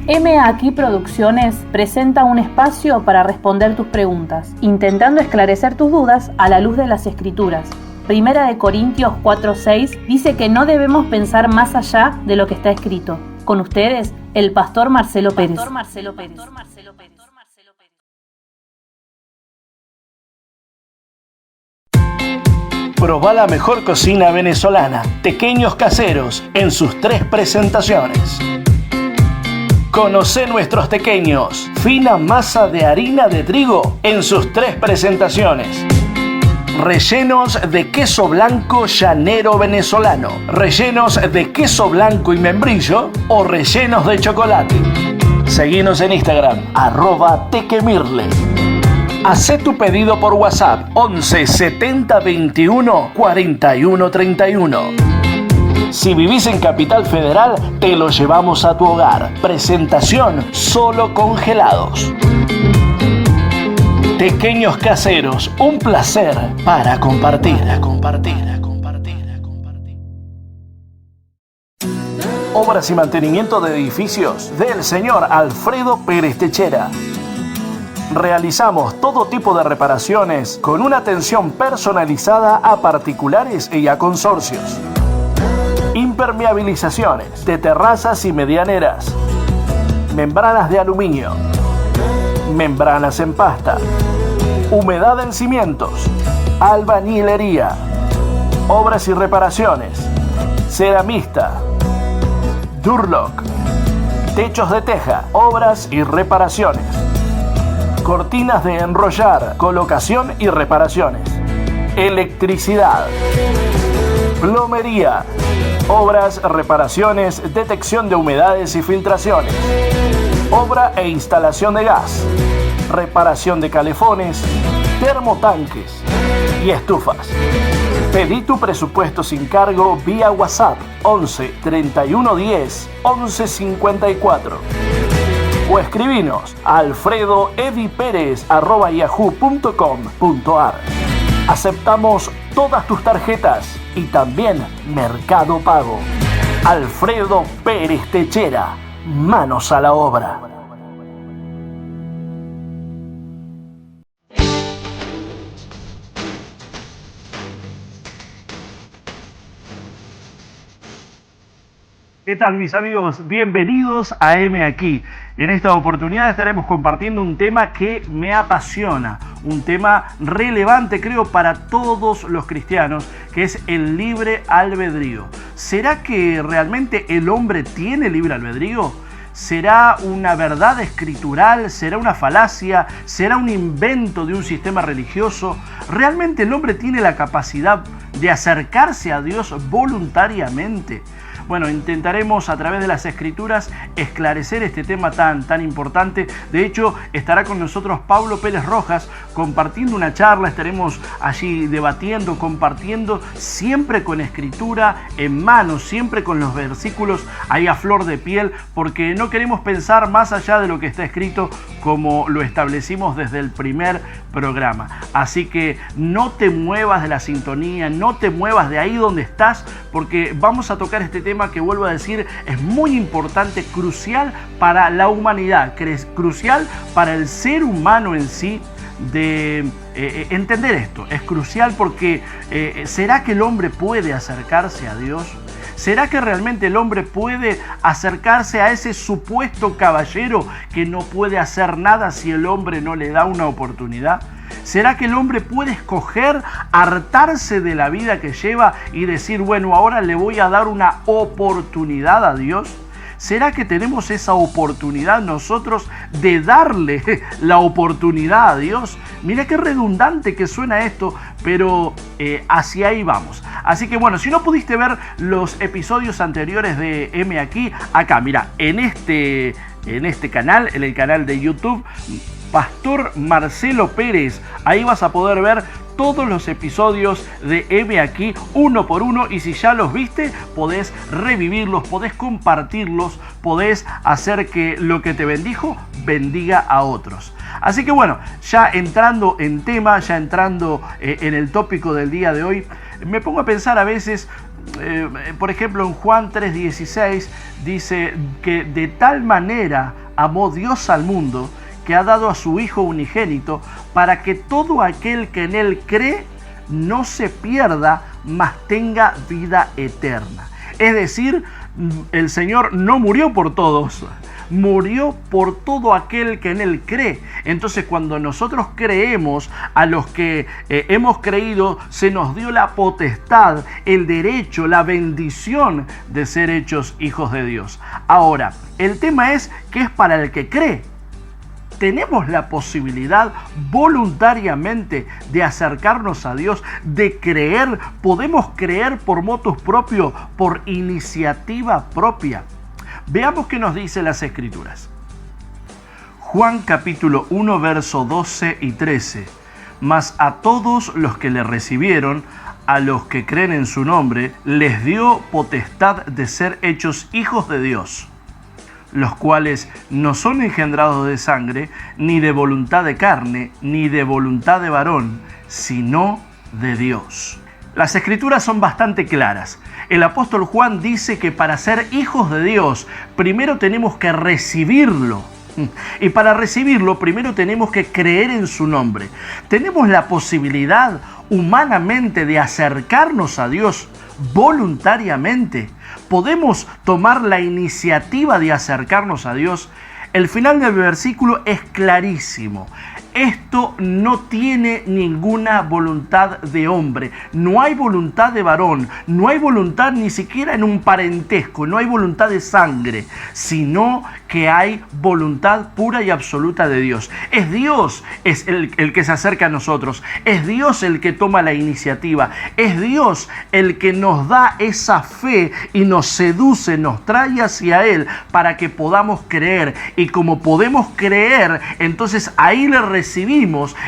M Aquí Producciones presenta un espacio para responder tus preguntas, intentando esclarecer tus dudas a la luz de las Escrituras. Primera de Corintios 4:6 dice que no debemos pensar más allá de lo que está escrito. Con ustedes, el pastor Marcelo Pérez. Probá la mejor cocina venezolana, Tequeños Caseros, en sus 3 presentaciones. Conocé nuestros tequeños, fina masa de harina de trigo, en sus 3 presentaciones. Rellenos de queso blanco llanero venezolano, rellenos de queso blanco y membrillo o rellenos de chocolate. Seguinos en Instagram, @tequemirle. Hacé tu pedido por WhatsApp 11 70 21 41 31. Si vivís en Capital Federal, te lo llevamos a tu hogar. Presentación solo congelados. Tequeños Caseros, un placer para compartir. Obras y mantenimiento de edificios del señor Alfredo Pérez Techera. Realizamos todo tipo de reparaciones con una atención personalizada a particulares y a consorcios. Impermeabilizaciones de terrazas y medianeras. Membranas de aluminio. Membranas en pasta. Humedad en cimientos. Albañilería. Obras y reparaciones. Ceramista. Durlock. Techos de teja. Obras y reparaciones. Cortinas de enrollar. Colocación y reparaciones. Electricidad. Plomería. Obras, reparaciones, detección de humedades y filtraciones. Obra e instalación de gas. Reparación de calefones, termotanques y estufas. Pedí tu presupuesto sin cargo vía WhatsApp 11 31 10 11 54 o escribinos a alfredoediperez@yahoo.com.ar. Aceptamos todas tus tarjetas y también Mercado Pago. Alfredo Pérez Techera, manos a la obra. ¿Qué tal, mis amigos? Bienvenidos a M Aquí. En esta oportunidad estaremos compartiendo un tema que me apasiona, un tema relevante, creo, para todos los cristianos, que es el libre albedrío. ¿Será que realmente el hombre tiene libre albedrío? ¿Será una verdad escritural? ¿Será una falacia? ¿Será un invento de un sistema religioso? ¿Realmente el hombre tiene la capacidad de acercarse a Dios voluntariamente? Bueno, intentaremos a través de las Escrituras esclarecer este tema tan importante. De hecho, estará con nosotros Pablo Pérez Rojas compartiendo una charla. Estaremos allí debatiendo, compartiendo, siempre con Escritura en mano, siempre con los versículos ahí a flor de piel, porque no queremos pensar más allá de lo que está escrito, como lo establecimos desde el primer programa. Así que no te muevas de la sintonía, no te muevas de ahí donde estás, porque vamos a tocar este tema que, vuelvo a decir, es muy importante, crucial para la humanidad, crucial para el ser humano en sí, de entender esto. Es crucial porque ¿será que el hombre puede acercarse a Dios? ¿Será que realmente el hombre puede acercarse a ese supuesto caballero que no puede hacer nada si el hombre no le da una oportunidad? ¿Será que el hombre puede escoger hartarse de la vida que lleva y decir, bueno, ahora le voy a dar una oportunidad a Dios? ¿Será que tenemos esa oportunidad nosotros de darle la oportunidad a Dios? Mira qué redundante que suena esto, pero hacia ahí vamos. Así que bueno, si no pudiste ver los episodios anteriores de M Aquí, acá, mira, en este canal, en el canal de YouTube, Pastor Marcelo Pérez, ahí vas a poder ver todos los episodios de M Aquí uno por uno, y si ya los viste, podés revivirlos, podés compartirlos, podés hacer que lo que te bendijo bendiga a otros. Así que bueno, ya entrando en tema, ya entrando en el tópico del día de hoy, me pongo a pensar a veces Por ejemplo, en Juan 3:16 dice que de tal manera amó Dios al mundo que ha dado a su Hijo unigénito para que todo aquel que en Él cree no se pierda, mas tenga vida eterna. Es decir, el Señor no murió por todos, murió por todo aquel que en Él cree. Entonces, cuando nosotros creemos, a los que hemos creído, se nos dio la potestad, el derecho, la bendición de ser hechos hijos de Dios. Ahora, el tema es que es para el que cree. Tenemos la posibilidad voluntariamente de acercarnos a Dios, de creer. Podemos creer por motus propio, por iniciativa propia. Veamos qué nos dice las Escrituras. Juan capítulo 1, verso 12 y 13. Mas a todos los que le recibieron, a los que creen en su nombre, les dio potestad de ser hechos hijos de Dios, los cuales no son engendrados de sangre, ni de voluntad de carne, ni de voluntad de varón, sino de Dios. Las Escrituras son bastante claras. El apóstol Juan dice que para ser hijos de Dios, primero tenemos que recibirlo. Y para recibirlo, primero tenemos que creer en su nombre. Tenemos la posibilidad humanamente de acercarnos a Dios voluntariamente. Podemos tomar la iniciativa de acercarnos a Dios. El final del versículo es clarísimo. Esto no tiene ninguna voluntad de hombre, no hay voluntad de varón, no hay voluntad ni siquiera en un parentesco, no hay voluntad de sangre, sino que hay voluntad pura y absoluta de Dios. Es Dios es el que se acerca a nosotros, es Dios el que toma la iniciativa, es Dios el que nos da esa fe y nos seduce, nos trae hacia Él para que podamos creer. Y como podemos creer, entonces ahí le recibimos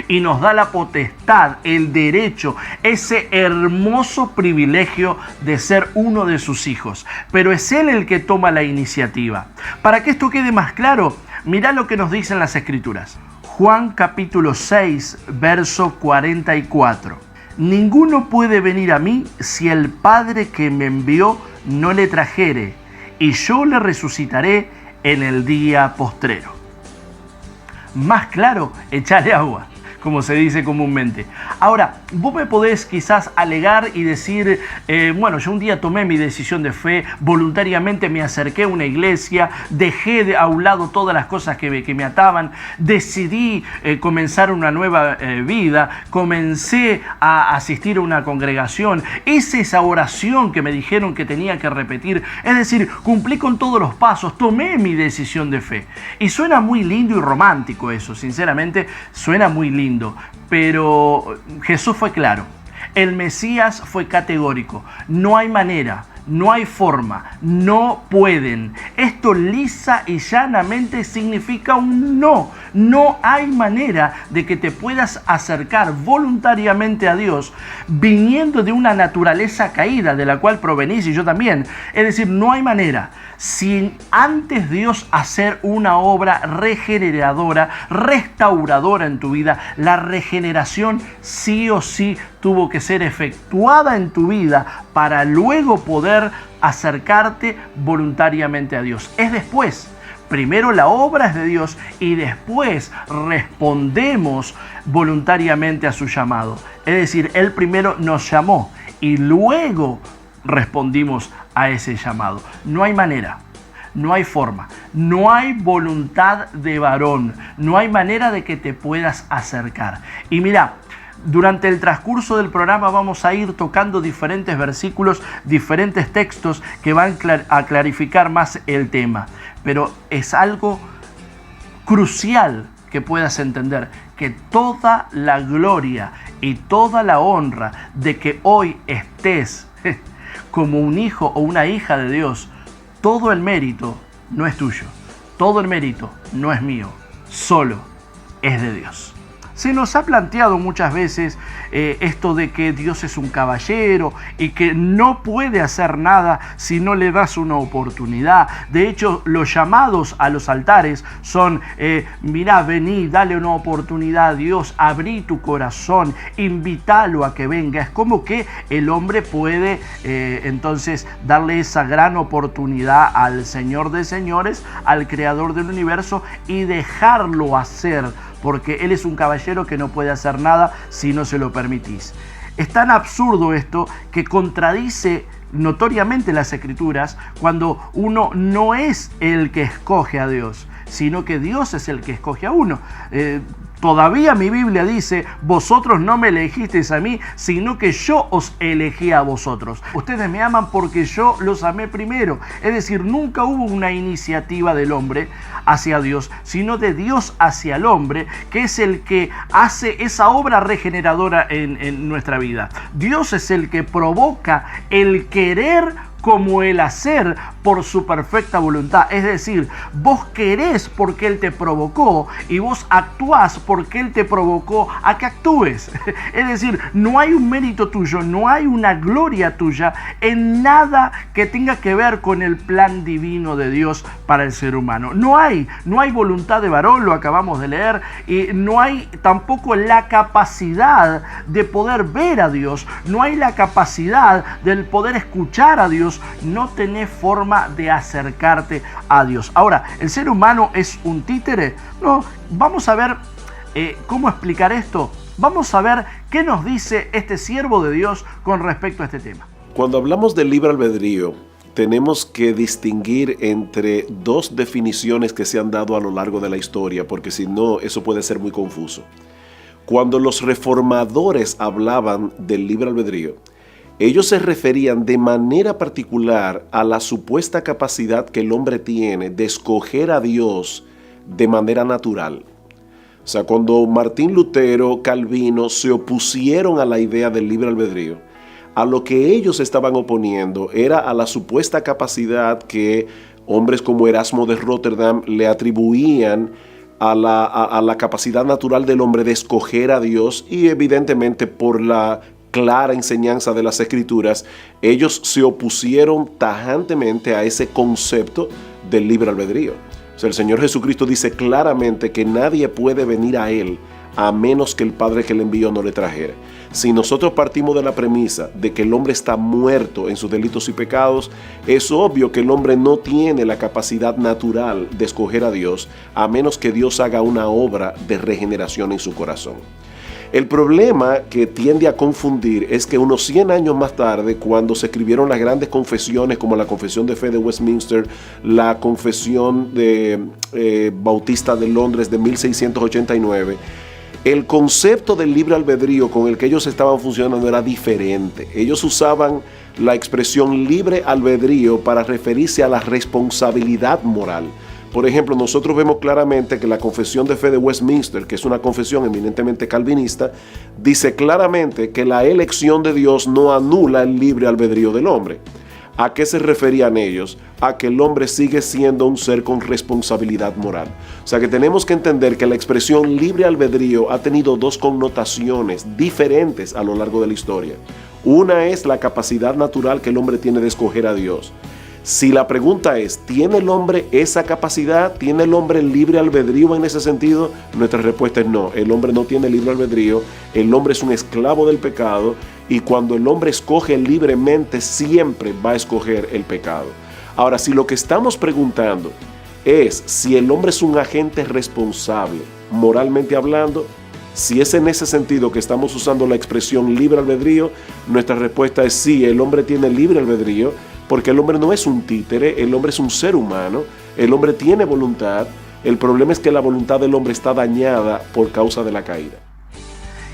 y nos da la potestad, el derecho, ese hermoso privilegio de ser uno de sus hijos. Pero es Él el que toma la iniciativa. Para que esto quede más claro, mirá lo que nos dicen las Escrituras. Juan capítulo 6, verso 44. Ninguno puede venir a mí si el Padre que me envió no le trajere, y yo le resucitaré en el día postrero. Más claro, echale agua, como se dice comúnmente. Ahora, vos me podés quizás alegar y decir, bueno, yo un día tomé mi decisión de fe, voluntariamente me acerqué a una iglesia, dejé a un lado todas las cosas que me ataban, decidí comenzar una nueva vida, comencé a asistir a una congregación, hice esa oración que me dijeron que tenía que repetir, es decir, cumplí con todos los pasos, tomé mi decisión de fe. Y suena muy lindo y romántico eso, sinceramente, suena muy lindo. Pero Jesús fue claro, el Mesías fue categórico, no hay manera, no hay forma, no pueden. Esto lisa y llanamente significa un no. No hay manera de que te puedas acercar voluntariamente a Dios viniendo de una naturaleza caída de la cual provenís y yo también. Es decir, no hay manera. Sin antes Dios hacer una obra regeneradora, restauradora en tu vida, la regeneración sí o sí tuvo que ser efectuada en tu vida para luego poder acercarte voluntariamente a Dios. Es después. Primero la obra es de Dios y después respondemos voluntariamente a su llamado. Es decir, Él primero nos llamó y luego respondimos a ese llamado. No hay manera, no hay forma, no hay voluntad de varón, no hay manera de que te puedas acercar. Y mira, durante el transcurso del programa vamos a ir tocando diferentes versículos, diferentes textos que van a clarificar más el tema. Pero es algo crucial que puedas entender, que toda la gloria y toda la honra de que hoy estés como un hijo o una hija de Dios, todo el mérito no es tuyo, todo el mérito no es mío, solo es de Dios. Se nos ha planteado muchas veces esto de que Dios es un caballero y que no puede hacer nada si no le das una oportunidad. De hecho, los llamados a los altares son, mirá, vení, dale una oportunidad a Dios, abrí tu corazón, invítalo a que venga. Es como que el hombre puede entonces darle esa gran oportunidad al Señor de señores, al Creador del universo, y dejarlo hacer, porque Él es un caballero que no puede hacer nada si no se lo permitís. Es tan absurdo esto que contradice notoriamente las Escrituras cuando uno no es el que escoge a Dios, sino que Dios es el que escoge a uno. Todavía mi Biblia dice, vosotros no me elegisteis a mí, sino que yo os elegí a vosotros. Ustedes me aman porque yo los amé primero. Es decir, nunca hubo una iniciativa del hombre hacia Dios, sino de Dios hacia el hombre, que es el que hace esa obra regeneradora en nuestra vida. Dios es el que provoca el querer como el hacer por su perfecta voluntad. Es decir, vos querés porque Él te provocó y vos actuás porque Él te provocó a que actúes. Es decir, no hay un mérito tuyo, no hay una gloria tuya en nada que tenga que ver con el plan divino de Dios para el ser humano. No hay voluntad de varón, lo acabamos de leer, y no hay tampoco la capacidad de poder ver a Dios, no hay la capacidad del poder escuchar a Dios. No tenés forma de acercarte a Dios. Ahora, ¿el ser humano es un títere? No, vamos a ver cómo explicar esto. Vamos a ver qué nos dice este siervo de Dios con respecto a este tema. Cuando hablamos del libre albedrío, tenemos que distinguir entre dos definiciones que se han dado a lo largo de la historia, porque si no, eso puede ser muy confuso. Cuando los reformadores hablaban del libre albedrío, ellos se referían de manera particular a la supuesta capacidad que el hombre tiene de escoger a Dios de manera natural. O sea, cuando Martín Lutero, Calvino se opusieron a la idea del libre albedrío, a lo que ellos estaban oponiendo era a la supuesta capacidad que hombres como Erasmo de Rotterdam le atribuían a la capacidad natural del hombre de escoger a Dios, y evidentemente por la clara enseñanza de las Escrituras, ellos se opusieron tajantemente a ese concepto del libre albedrío. O sea, el Señor Jesucristo dice claramente que nadie puede venir a Él a menos que el Padre que le envió no le trajera. Si nosotros partimos de la premisa de que el hombre está muerto en sus delitos y pecados, es obvio que el hombre no tiene la capacidad natural de escoger a Dios, a menos que Dios haga una obra de regeneración en su corazón. El problema que tiende a confundir es que unos 100 años más tarde, cuando se escribieron las grandes confesiones como la Confesión de Fe de Westminster, la Confesión Bautista de Londres de 1689, el concepto del libre albedrío con el que ellos estaban funcionando era diferente. Ellos usaban la expresión libre albedrío para referirse a la responsabilidad moral. Por ejemplo, nosotros vemos claramente que la Confesión de Fe de Westminster, que es una confesión eminentemente calvinista, dice claramente que la elección de Dios no anula el libre albedrío del hombre. ¿A qué se referían ellos? A que el hombre sigue siendo un ser con responsabilidad moral. O sea que tenemos que entender que la expresión libre albedrío ha tenido dos connotaciones diferentes a lo largo de la historia. Una es la capacidad natural que el hombre tiene de escoger a Dios. Si la pregunta es, ¿tiene el hombre esa capacidad? ¿Tiene el hombre libre albedrío en ese sentido? Nuestra respuesta es no. El hombre no tiene libre albedrío. El hombre es un esclavo del pecado, y cuando el hombre escoge libremente, siempre va a escoger el pecado. Ahora, si lo que estamos preguntando es si el hombre es un agente responsable, moralmente hablando, si es en ese sentido que estamos usando la expresión libre albedrío, nuestra respuesta es sí, el hombre tiene libre albedrío, porque el hombre no es un títere, el hombre es un ser humano, el hombre tiene voluntad. El problema es que la voluntad del hombre está dañada por causa de la caída.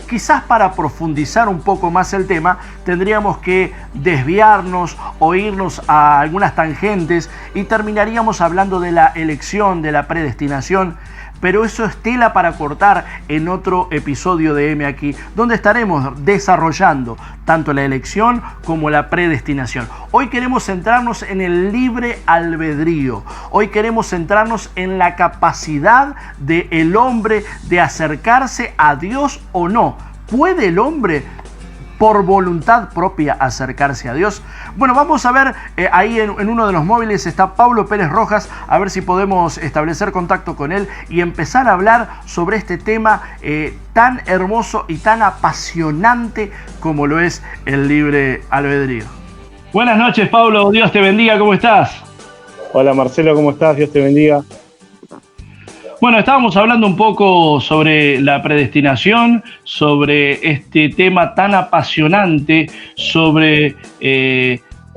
Quizás para profundizar un poco más el tema, tendríamos que desviarnos o irnos a algunas tangentes y terminaríamos hablando de la elección, de la predestinación. pero eso es tela para cortar en otro episodio de M aquí, donde estaremos desarrollando tanto la elección como la predestinación. Hoy queremos centrarnos en el libre albedrío. Hoy queremos centrarnos en la capacidad del hombre de acercarse a Dios o no. ¿Puede el hombre por voluntad propia acercarse a Dios? Bueno, vamos a ver, ahí en uno de los móviles está Pablo Pérez Rojas, a ver si podemos establecer contacto con él y empezar a hablar sobre este tema tan hermoso y tan apasionante como lo es el libre albedrío. Buenas noches, Pablo, Dios te bendiga, ¿cómo estás? Hola Marcelo, ¿cómo estás? Dios te bendiga. Bueno, estábamos hablando un poco sobre la predestinación, sobre este tema tan apasionante, sobre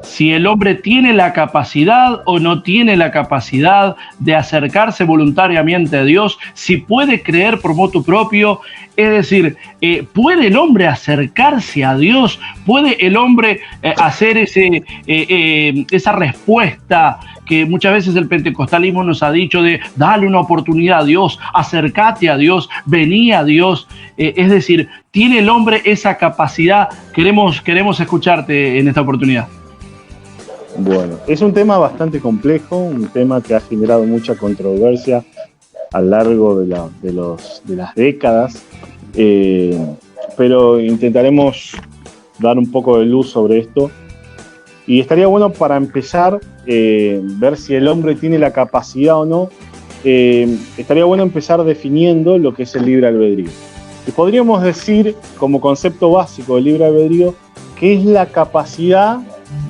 si el hombre tiene la capacidad o no tiene la capacidad de acercarse voluntariamente a Dios, si puede creer por motu propio, es decir, ¿puede el hombre acercarse a Dios? ¿Puede el hombre hacer esa respuesta que muchas veces el pentecostalismo nos ha dicho de dale una oportunidad a Dios, acércate a Dios, vení a Dios? Es decir, ¿tiene el hombre esa capacidad? Queremos escucharte en esta oportunidad. Bueno, es un tema bastante complejo, un tema que ha generado mucha controversia a lo largo de las décadas, pero intentaremos dar un poco de luz sobre esto. Y estaría bueno para empezar, ver si el hombre tiene la capacidad o no. Estaría bueno empezar definiendo lo que es el libre albedrío. Y podríamos decir, como concepto básico del libre albedrío, que es la capacidad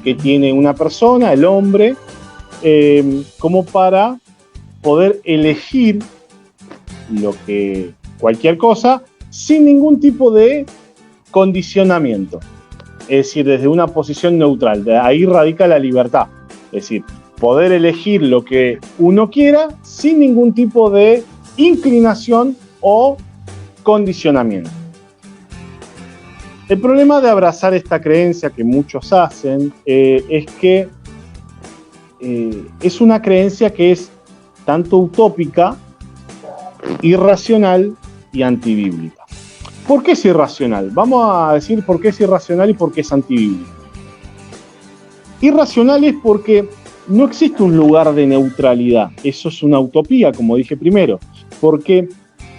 que tiene una persona, el hombre, como para poder elegir cualquier cosa sin ningún tipo de condicionamiento. Es decir, desde una posición neutral. De ahí radica la libertad. Es decir, poder elegir lo que uno quiera sin ningún tipo de inclinación o condicionamiento. El problema de abrazar esta creencia que muchos hacen es que es una creencia que es tanto utópica, irracional y antibíblica. ¿Por qué es irracional? Vamos a decir por qué es irracional y por qué es antibíblica. Irracional es porque no existe un lugar de neutralidad. Eso es una utopía, como dije primero. Porque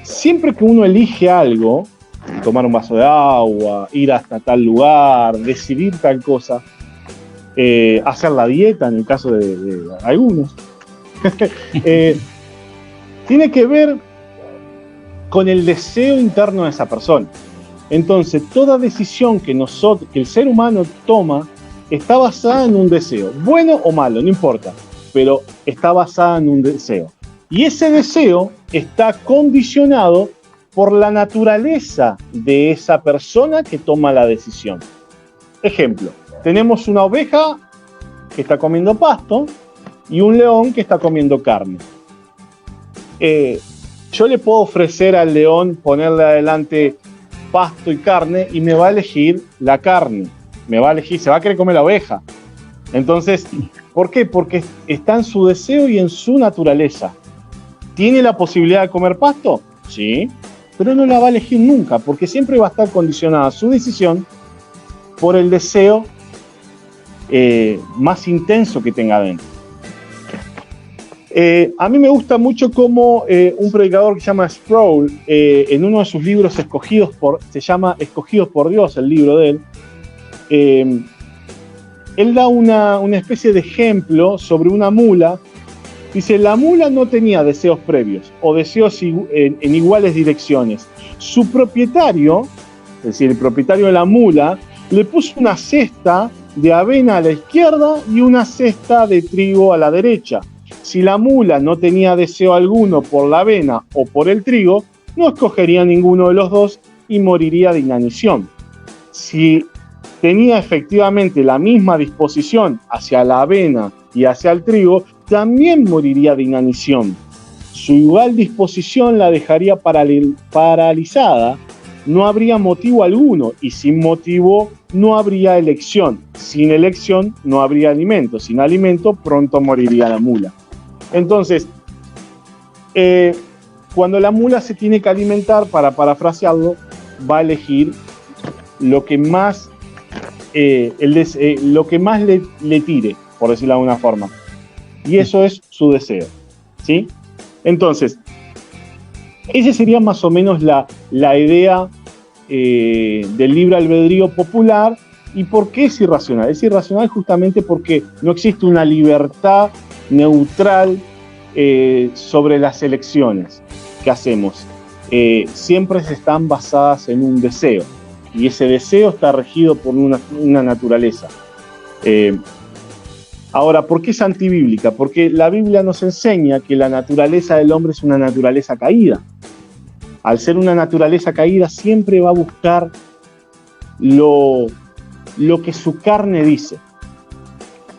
siempre que uno elige algo, tomar un vaso de agua, ir hasta tal lugar, decidir tal cosa, hacer la dieta en el caso de algunos, tiene que ver con el deseo interno de esa persona. Entonces, toda decisión que el ser humano toma está basada en un deseo, bueno o malo, no importa, pero está basada en un deseo. Y ese deseo está condicionado por la naturaleza de esa persona que toma la decisión. Ejemplo, tenemos una oveja que está comiendo pasto y un león que está comiendo carne. Yo le puedo ofrecer al león ponerle adelante pasto y carne y me va a elegir la carne. Se va a querer comer la oveja. Entonces, ¿por qué? Porque está en su deseo y en su naturaleza. ¿Tiene la posibilidad de comer pasto? Sí, pero no la va a elegir nunca, porque siempre va a estar condicionada su decisión por el deseo más intenso que tenga dentro. A mí me gusta mucho cómo un predicador que se llama Sproul, en uno de sus libros se llama Escogidos por Dios, el libro de él, él da una especie de ejemplo sobre una mula. Dice, la mula no tenía deseos previos o deseos en iguales direcciones. Su propietario, es decir, el propietario de la mula, le puso una cesta de avena a la izquierda y una cesta de trigo a la derecha. Si la mula no tenía deseo alguno por la avena o por el trigo, no escogería ninguno de los dos y moriría de inanición. Si tenía efectivamente la misma disposición hacia la avena y hacia el trigo, también moriría de inanición. Su igual disposición la dejaría paralizada. No habría motivo alguno, y sin motivo no habría elección. Sin elección no habría alimento. Sin alimento pronto moriría la mula. Entonces, cuando la mula se tiene que alimentar, para parafrasearlo, va a elegir lo que más, lo que más le tire, por decirlo de alguna forma. Y eso es su deseo, ¿sí? Entonces, esa sería más o menos la idea del libre albedrío popular. ¿Y por qué es irracional? Es irracional justamente porque no existe una libertad neutral sobre las elecciones que hacemos. Siempre están basadas en un deseo, y ese deseo está regido por una naturaleza. Ahora, ¿por qué es antibíblica? Porque la Biblia nos enseña que la naturaleza del hombre es una naturaleza caída. Al ser una naturaleza caída, siempre va a buscar lo que su carne dice,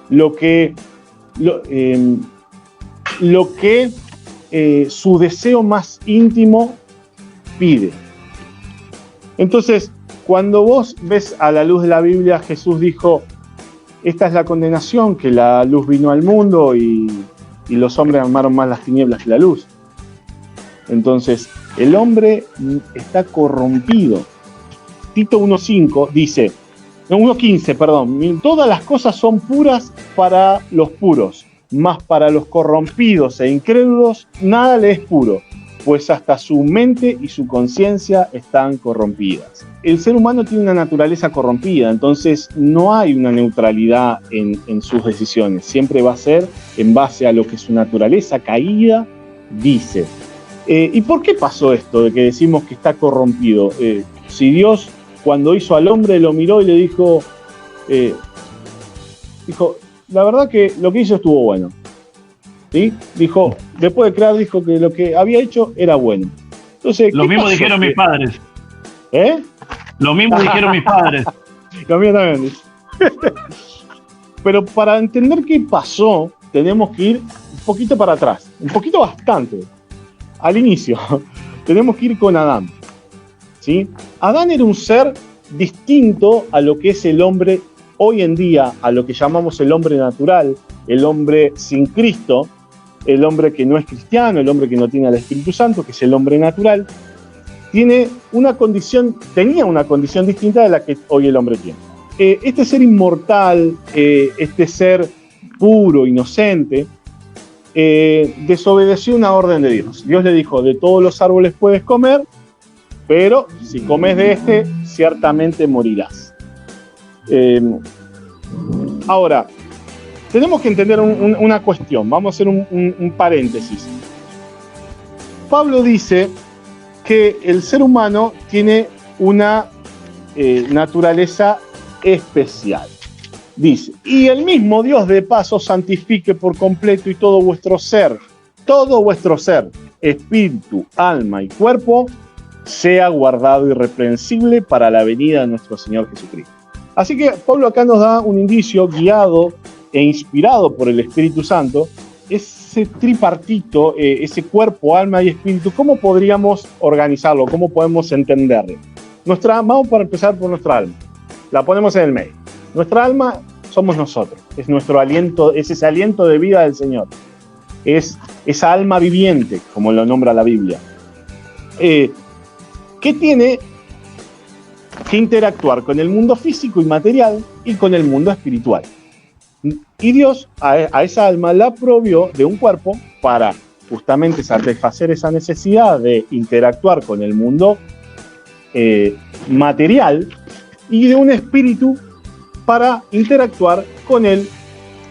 lo que su deseo más íntimo pide. Entonces, cuando vos ves a la luz de la Biblia, Jesús dijo: esta es la condenación, que la luz vino al mundo y los hombres amaron más las tinieblas que la luz. Entonces, el hombre está corrompido. Tito 1.5 dice, no, 1.15, perdón, todas las cosas son puras para los puros, mas para los corrompidos e incrédulos nada le es puro, pues hasta su mente y su conciencia están corrompidas. El ser humano tiene una naturaleza corrompida, entonces no hay una neutralidad en sus decisiones. Siempre va a ser en base a lo que su naturaleza caída dice. ¿Y por qué pasó esto de que decimos que está corrompido? Si Dios, cuando hizo al hombre, lo miró y le dijo, la verdad que lo que hizo estuvo bueno. ¿Sí? Dijo, después de crear, dijo que lo que había hecho era bueno. Entonces, lo mismo dijeron mis padres. ¿Eh? Lo mismo dijeron mis padres. Lo mío también. Pero para entender qué pasó, tenemos que ir un poquito para atrás. Un poquito bastante. Al inicio. Tenemos que ir con Adán. ¿Sí? Adán era un ser distinto a lo que es el hombre hoy en día, a lo que llamamos el hombre natural, el hombre sin Cristo, el hombre que no es cristiano, el hombre que no tiene al Espíritu Santo, que es el hombre natural. Tenía una condición distinta de la que hoy el hombre tiene. Este ser inmortal, este ser puro, inocente, desobedeció una orden de Dios. Dios le dijo, de todos los árboles puedes comer, pero si comes de este, ciertamente morirás. Ahora, tenemos que entender una cuestión. Vamos a hacer un paréntesis. Pablo dice que el ser humano tiene una naturaleza especial. Dice, y el mismo Dios de paso santifique por completo y todo vuestro ser, espíritu, alma y cuerpo, sea guardado irreprensible para la venida de nuestro Señor Jesucristo. Así que Pablo acá nos da un indicio guiado e inspirado por el Espíritu Santo, ese tripartito, ese cuerpo, alma y espíritu. ¿Cómo podríamos organizarlo? ¿Cómo podemos entenderlo? Vamos para empezar por nuestra alma. La ponemos en el medio. Nuestra alma somos nosotros, es nuestro aliento, es ese aliento de vida del Señor, es esa alma viviente, como lo nombra la Biblia, que tiene que interactuar con el mundo físico y material y con el mundo espiritual. Y Dios a esa alma la provió de un cuerpo para justamente satisfacer esa necesidad de interactuar con el mundo material, y de un espíritu para interactuar con el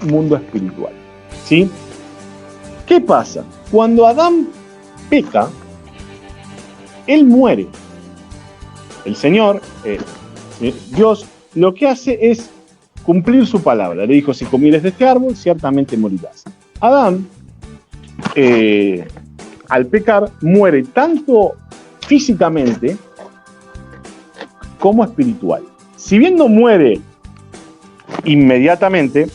mundo espiritual. ¿Sí? ¿Qué pasa? Cuando Adán peca, él muere. El Señor, Dios, lo que hace es cumplir su palabra. Le dijo, si comieres de este árbol, ciertamente morirás. Adán, al pecar, muere tanto físicamente como espiritual. Si bien no muere inmediatamente,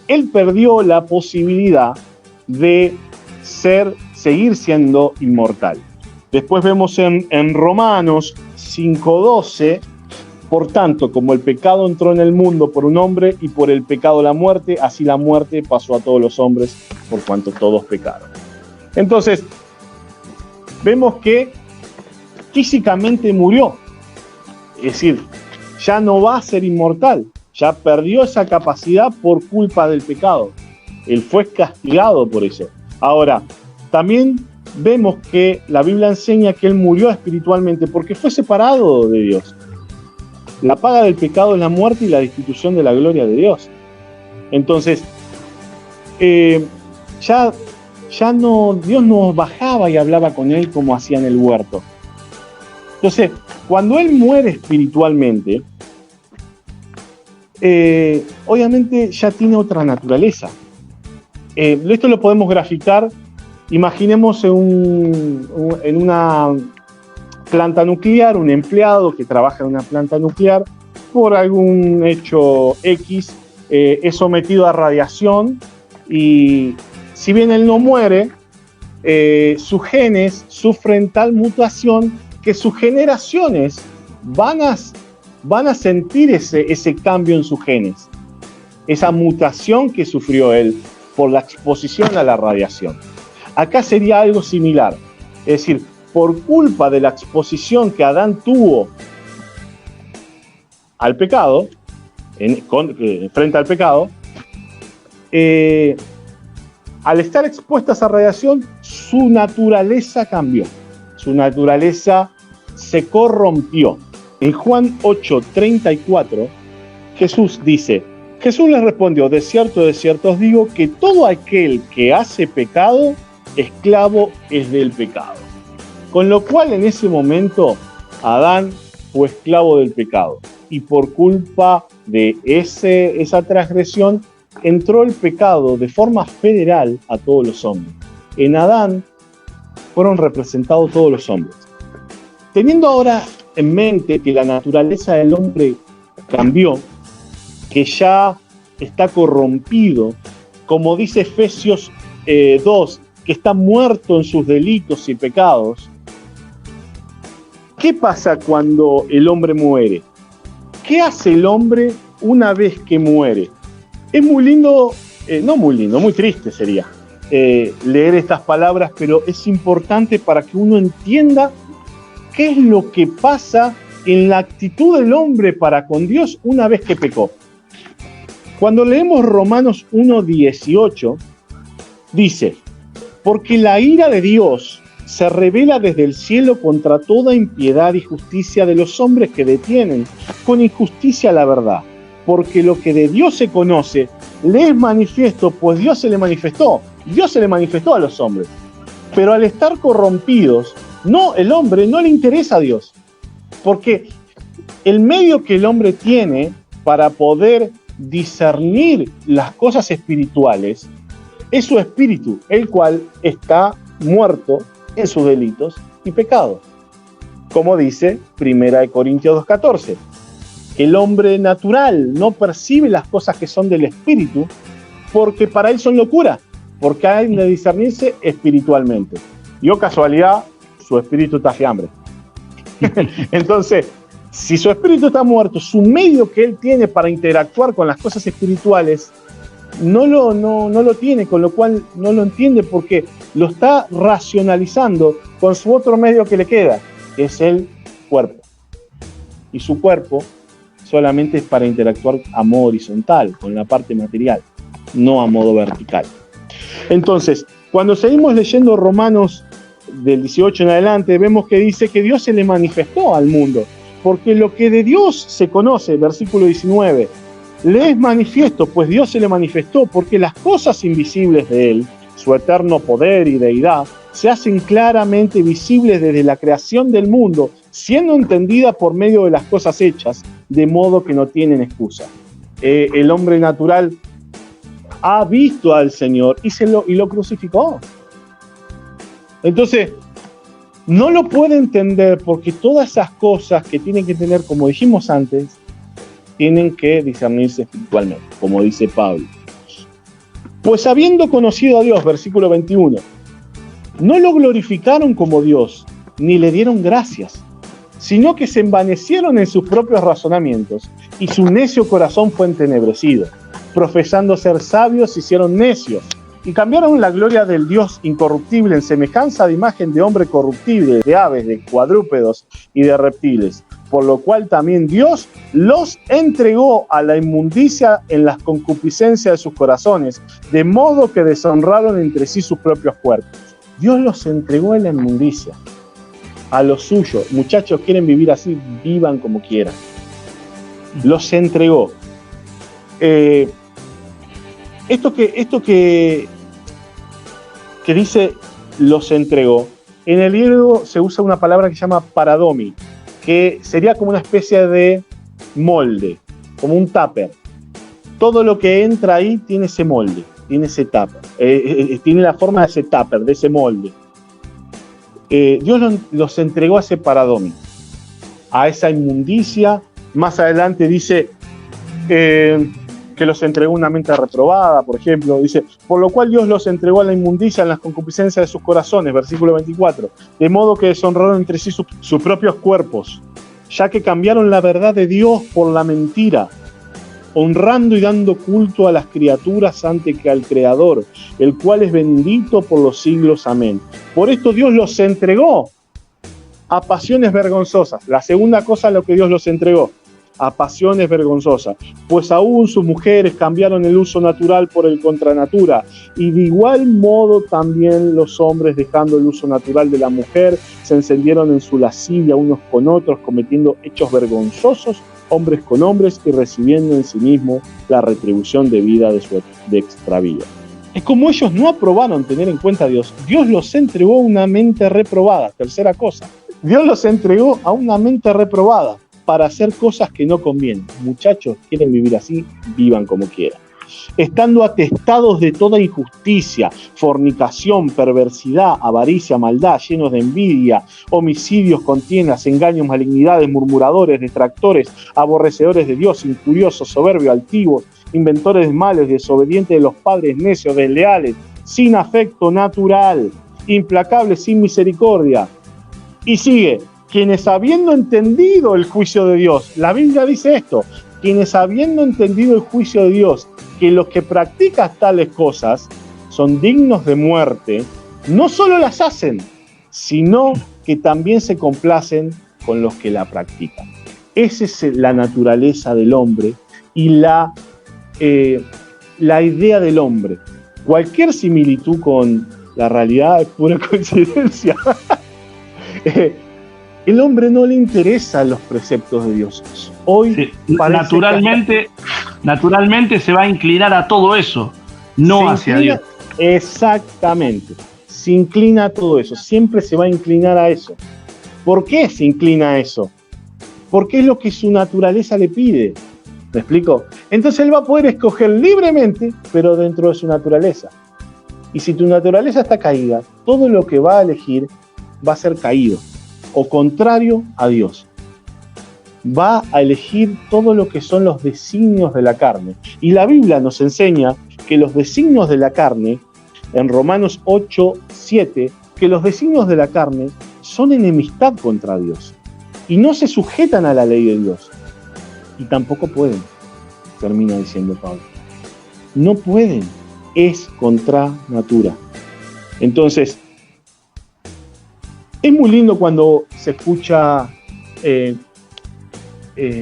él perdió la posibilidad de seguir siendo inmortal. Después vemos en Romanos 5:12, por tanto, como el pecado entró en el mundo por un hombre y por el pecado la muerte, así la muerte pasó a todos los hombres por cuanto todos pecaron. Entonces, vemos que físicamente murió. Es decir, ya no va a ser inmortal, ya perdió esa capacidad por culpa del pecado. Él fue castigado por eso. Ahora, también vemos que la Biblia enseña que él murió espiritualmente porque fue separado de Dios. La paga del pecado es la muerte y la destitución de la gloria de Dios. Entonces, ya no, Dios no bajaba y hablaba con él como hacía en el huerto. Entonces, cuando él muere espiritualmente, obviamente ya tiene otra naturaleza. Esto lo podemos graficar. Imaginemos en una planta nuclear, un empleado que trabaja en una planta nuclear, por algún hecho X, es sometido a radiación y si bien él no muere, sus genes sufren tal mutación que sus generaciones van a sentir ese cambio en sus genes, esa mutación que sufrió él por la exposición a la radiación. Acá sería algo similar, es decir, por culpa de la exposición que Adán tuvo al pecado, frente al pecado, al estar expuesta a esa radiación, su naturaleza cambió, su naturaleza se corrompió. En Juan 8:34, Jesús les respondió, de cierto os digo que todo aquel que hace pecado, esclavo es del pecado. Con lo cual en ese momento Adán fue esclavo del pecado y por culpa de esa transgresión entró el pecado de forma federal a todos los hombres. En Adán fueron representados todos los hombres. Teniendo ahora en mente que la naturaleza del hombre cambió, que ya está corrompido, como dice Efesios 2, que está muerto en sus delitos y pecados. ¿Qué pasa cuando el hombre muere? ¿Qué hace el hombre una vez que muere? Es muy lindo, no muy lindo, muy triste sería leer estas palabras, pero es importante para que uno entienda qué es lo que pasa en la actitud del hombre para con Dios una vez que pecó. Cuando leemos Romanos 1:18, dice, porque la ira de Dios se revela desde el cielo contra toda impiedad y justicia de los hombres que detienen con injusticia la verdad. Porque lo que de Dios se conoce le es manifiesto, pues Dios se le manifestó a los hombres. Pero al estar corrompidos, el hombre no le interesa a Dios. Porque el medio que el hombre tiene para poder discernir las cosas espirituales es su espíritu, el cual está muerto en sus delitos y pecados. Como dice 1 Corintios 2:14. El hombre natural no percibe las cosas que son del espíritu porque para él son locura, porque hay de discernirse espiritualmente. Y casualidad, su espíritu está fiambre. Entonces, si su espíritu está muerto, su medio que él tiene para interactuar con las cosas espirituales no lo tiene, con lo cual no lo entiende porque lo está racionalizando con su otro medio que le queda, que es el cuerpo. Y su cuerpo solamente es para interactuar a modo horizontal, con la parte material, no a modo vertical. Entonces, cuando seguimos leyendo Romanos del 18 en adelante, vemos que dice que Dios se le manifestó al mundo, porque lo que de Dios se conoce, versículo 19, le es manifiesto, pues Dios se le manifestó, porque las cosas invisibles de Él, su eterno poder y deidad, se hacen claramente visibles desde la creación del mundo, siendo entendida por medio de las cosas hechas, de modo que no tienen excusa. El hombre natural ha visto al Señor y lo crucificó. Entonces, no lo puede entender porque todas esas cosas que tienen que tener, como dijimos antes, tienen que discernirse espiritualmente, como dice Pablo. Pues habiendo conocido a Dios, versículo 21, no lo glorificaron como Dios, ni le dieron gracias, sino que se envanecieron en sus propios razonamientos, y su necio corazón fue entenebrecido. Profesando ser sabios, se hicieron necios, y cambiaron la gloria del Dios incorruptible en semejanza de imagen de hombre corruptible, de aves, de cuadrúpedos y de reptiles, por lo cual también Dios los entregó a la inmundicia en las concupiscencias de sus corazones, de modo que deshonraron entre sí sus propios cuerpos. Dios los entregó a la inmundicia, a lo suyo. Muchachos, quieren vivir así, vivan como quieran. Los entregó. Esto que dice los entregó, en el griego se usa una palabra que se llama paradomi, que sería como una especie de molde, como un tupper. Todo lo que entra ahí tiene ese molde, tiene ese tupper, tiene la forma de ese tupper, de ese molde. Dios los entregó a ese paradomi, a esa inmundicia. Más adelante dice que los entregó una mente reprobada, por ejemplo. Dice, por lo cual Dios los entregó a la inmundicia en las concupiscencias de sus corazones, versículo 24, de modo que deshonraron entre sí sus propios cuerpos, ya que cambiaron la verdad de Dios por la mentira, honrando y dando culto a las criaturas antes que al Creador, el cual es bendito por los siglos. Amén. Por esto Dios los entregó a pasiones vergonzosas. La segunda cosa a lo que Dios los entregó, a pasiones vergonzosas, pues aún sus mujeres cambiaron el uso natural por el contra natura, y de igual modo también los hombres, dejando el uso natural de la mujer, se encendieron en su lascivia unos con otros, cometiendo hechos vergonzosos, hombres con hombres, y recibiendo en sí mismo la retribución debida de extravío. Es como ellos no aprobaron tener en cuenta a Dios, Dios los entregó a una mente reprobada. Tercera cosa, Dios los entregó a una mente reprobada para hacer cosas que no convienen. Muchachos, quieren vivir así, vivan como quieran. Estando atestados de toda injusticia, fornicación, perversidad, avaricia, maldad, llenos de envidia, homicidios, contiendas, engaños, malignidades, murmuradores, detractores, aborrecedores de Dios, injuriosos, soberbios, altivos, inventores de males, desobedientes de los padres, necios, desleales, sin afecto natural, implacables, sin misericordia. Y sigue, quienes habiendo entendido el juicio de Dios, la Biblia dice esto, quienes habiendo entendido el juicio de Dios, que los que practican tales cosas son dignos de muerte, no solo las hacen, sino que también se complacen con los que la practican. Esa es la naturaleza del hombre y la idea del hombre. Cualquier similitud con la realidad es pura coincidencia. El hombre no le interesan los preceptos de Dios. Hoy sí, naturalmente se va a inclinar a todo eso, no hacia Dios. Exactamente. Se inclina a todo eso. Siempre se va a inclinar a eso. ¿Por qué se inclina a eso? Porque es lo que su naturaleza le pide. ¿Me explico? Entonces él va a poder escoger libremente, pero dentro de su naturaleza. Y si tu naturaleza está caída, todo lo que va a elegir va a ser caído o contrario a Dios. Va a elegir todo lo que son los designios de la carne. Y la Biblia nos enseña que los designios de la carne, en Romanos 8:7, que los designios de la carne son enemistad contra Dios. Y no se sujetan a la ley de Dios. Y tampoco pueden, termina diciendo Pablo. No pueden, es contra natura. Entonces, es muy lindo cuando se escucha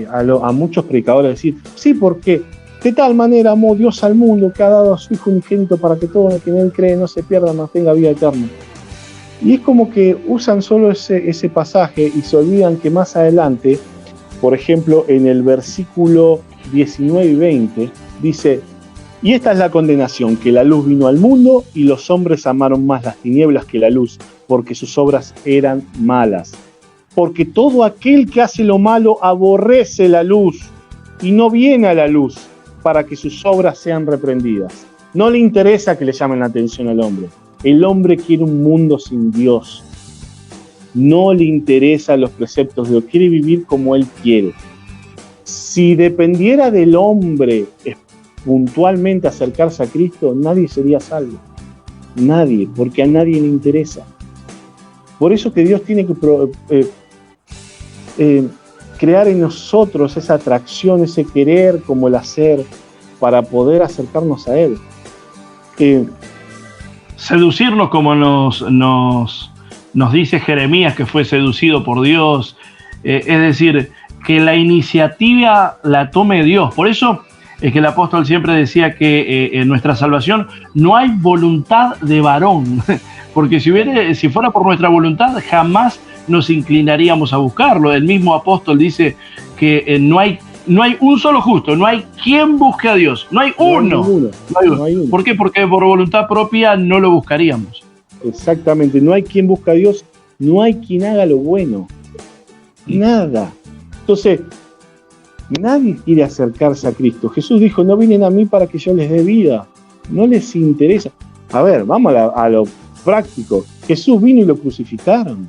a muchos predicadores decir, sí, porque de tal manera amó Dios al mundo que ha dado a su Hijo unigénito para que todo el que en él cree no se pierda, mas tenga vida eterna. Y es como que usan solo ese pasaje y se olvidan que más adelante, por ejemplo, en el versículo 19 y 20, dice, y esta es la condenación, que la luz vino al mundo y los hombres amaron más las tinieblas que la luz, porque sus obras eran malas. Porque todo aquel que hace lo malo aborrece la luz y no viene a la luz para que sus obras sean reprendidas. No le interesa que le llamen la atención al hombre. El hombre quiere un mundo sin Dios. No le interesan los preceptos de Dios. Quiere vivir como él quiere. Si dependiera del hombre puntualmente acercarse a Cristo, nadie sería salvo. Nadie, porque a nadie le interesa. Por eso que Dios tiene que crear en nosotros esa atracción, ese querer como el hacer, para poder acercarnos a Él. seducirnos como nos dice Jeremías, que fue seducido por Dios. Es decir, que la iniciativa la tome Dios. Por eso es que el apóstol siempre decía que en nuestra salvación no hay voluntad de varón, porque si fuera por nuestra voluntad jamás nos inclinaríamos a buscarlo. El mismo apóstol dice que no hay un solo justo, no hay quien busque a Dios, no hay uno. No hay uno. ¿Por qué? Porque por voluntad propia no lo buscaríamos. Exactamente, no hay quien busque a Dios, no hay quien haga lo bueno, nada. Entonces, nadie quiere acercarse a Cristo. Jesús dijo, no vienen a mí para que yo les dé vida, no les interesa. A ver, vamos a lo práctico. Jesús vino y lo crucificaron.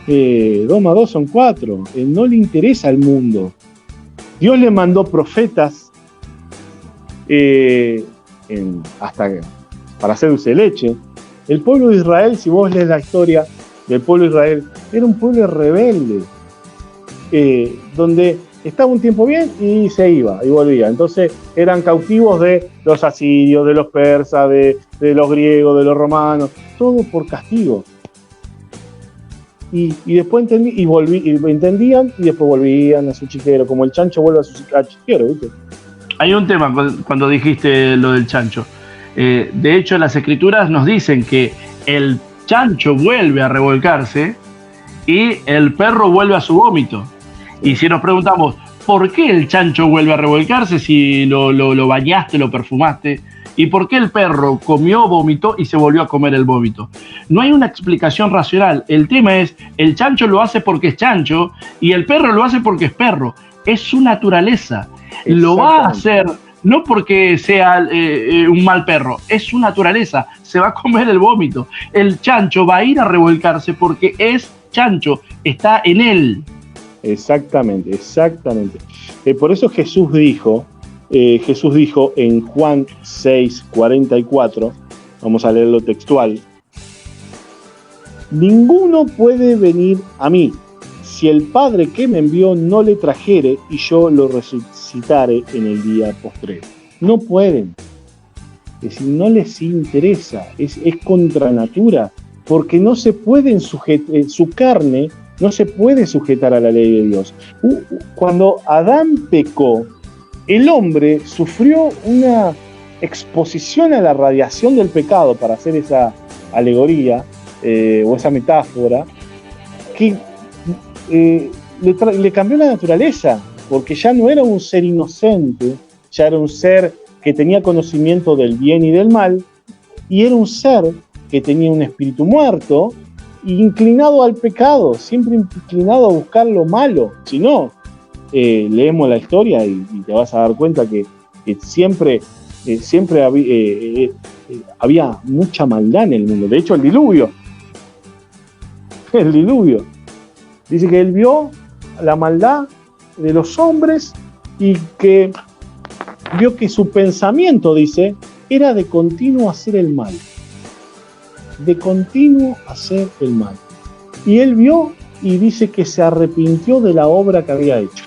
2 más 2 son 4. No le interesa al mundo. Dios le mandó profetas para hacer dulce de leche. El pueblo de Israel, si vos lees la historia del pueblo de Israel, era un pueblo rebelde, donde estaba un tiempo bien y se iba y volvía. Entonces eran cautivos de los asirios, de los persas, de los griegos, de los romanos, todo por castigo. Y después entendían y después volvían a su chiquero, como el chancho vuelve a su chiquero, ¿viste? Hay un tema cuando dijiste lo del chancho. De hecho, las escrituras nos dicen que el chancho vuelve a revolcarse y el perro vuelve a su vómito. Y si nos preguntamos, ¿por qué el chancho vuelve a revolcarse si lo bañaste, lo perfumaste? ¿Y por qué el perro comió, vomitó y se volvió a comer el vómito? No hay una explicación racional. El tema es, el chancho lo hace porque es chancho y el perro lo hace porque es perro. Es su naturaleza. Lo va a hacer no porque sea un mal perro, es su naturaleza. Se va a comer el vómito. El chancho va a ir a revolcarse porque es chancho, está en él. Exactamente. Por eso Jesús dijo en Juan 6:44, vamos a leerlo textual: ninguno puede venir a mí si el Padre que me envió no le trajere y yo lo resucitare en el día postrero. No pueden. Es decir, no les interesa, es contra natura, porque no se pueden su carne no se puede sujetar a la ley de Dios. Cuando Adán pecó, el hombre sufrió una exposición a la radiación del pecado, para hacer esa alegoría o esa metáfora, que le cambió la naturaleza, porque ya no era un ser inocente, ya era un ser que tenía conocimiento del bien y del mal, y era un ser que tenía un espíritu muerto, inclinado al pecado, siempre inclinado a buscar lo malo. Si no, leemos la historia y te vas a dar cuenta que siempre había mucha maldad en el mundo. De hecho, el diluvio dice que él vio la maldad de los hombres y que vio que su pensamiento, dice, era de continuo hacer el mal. Y él vio y dice que se arrepintió de la obra que había hecho.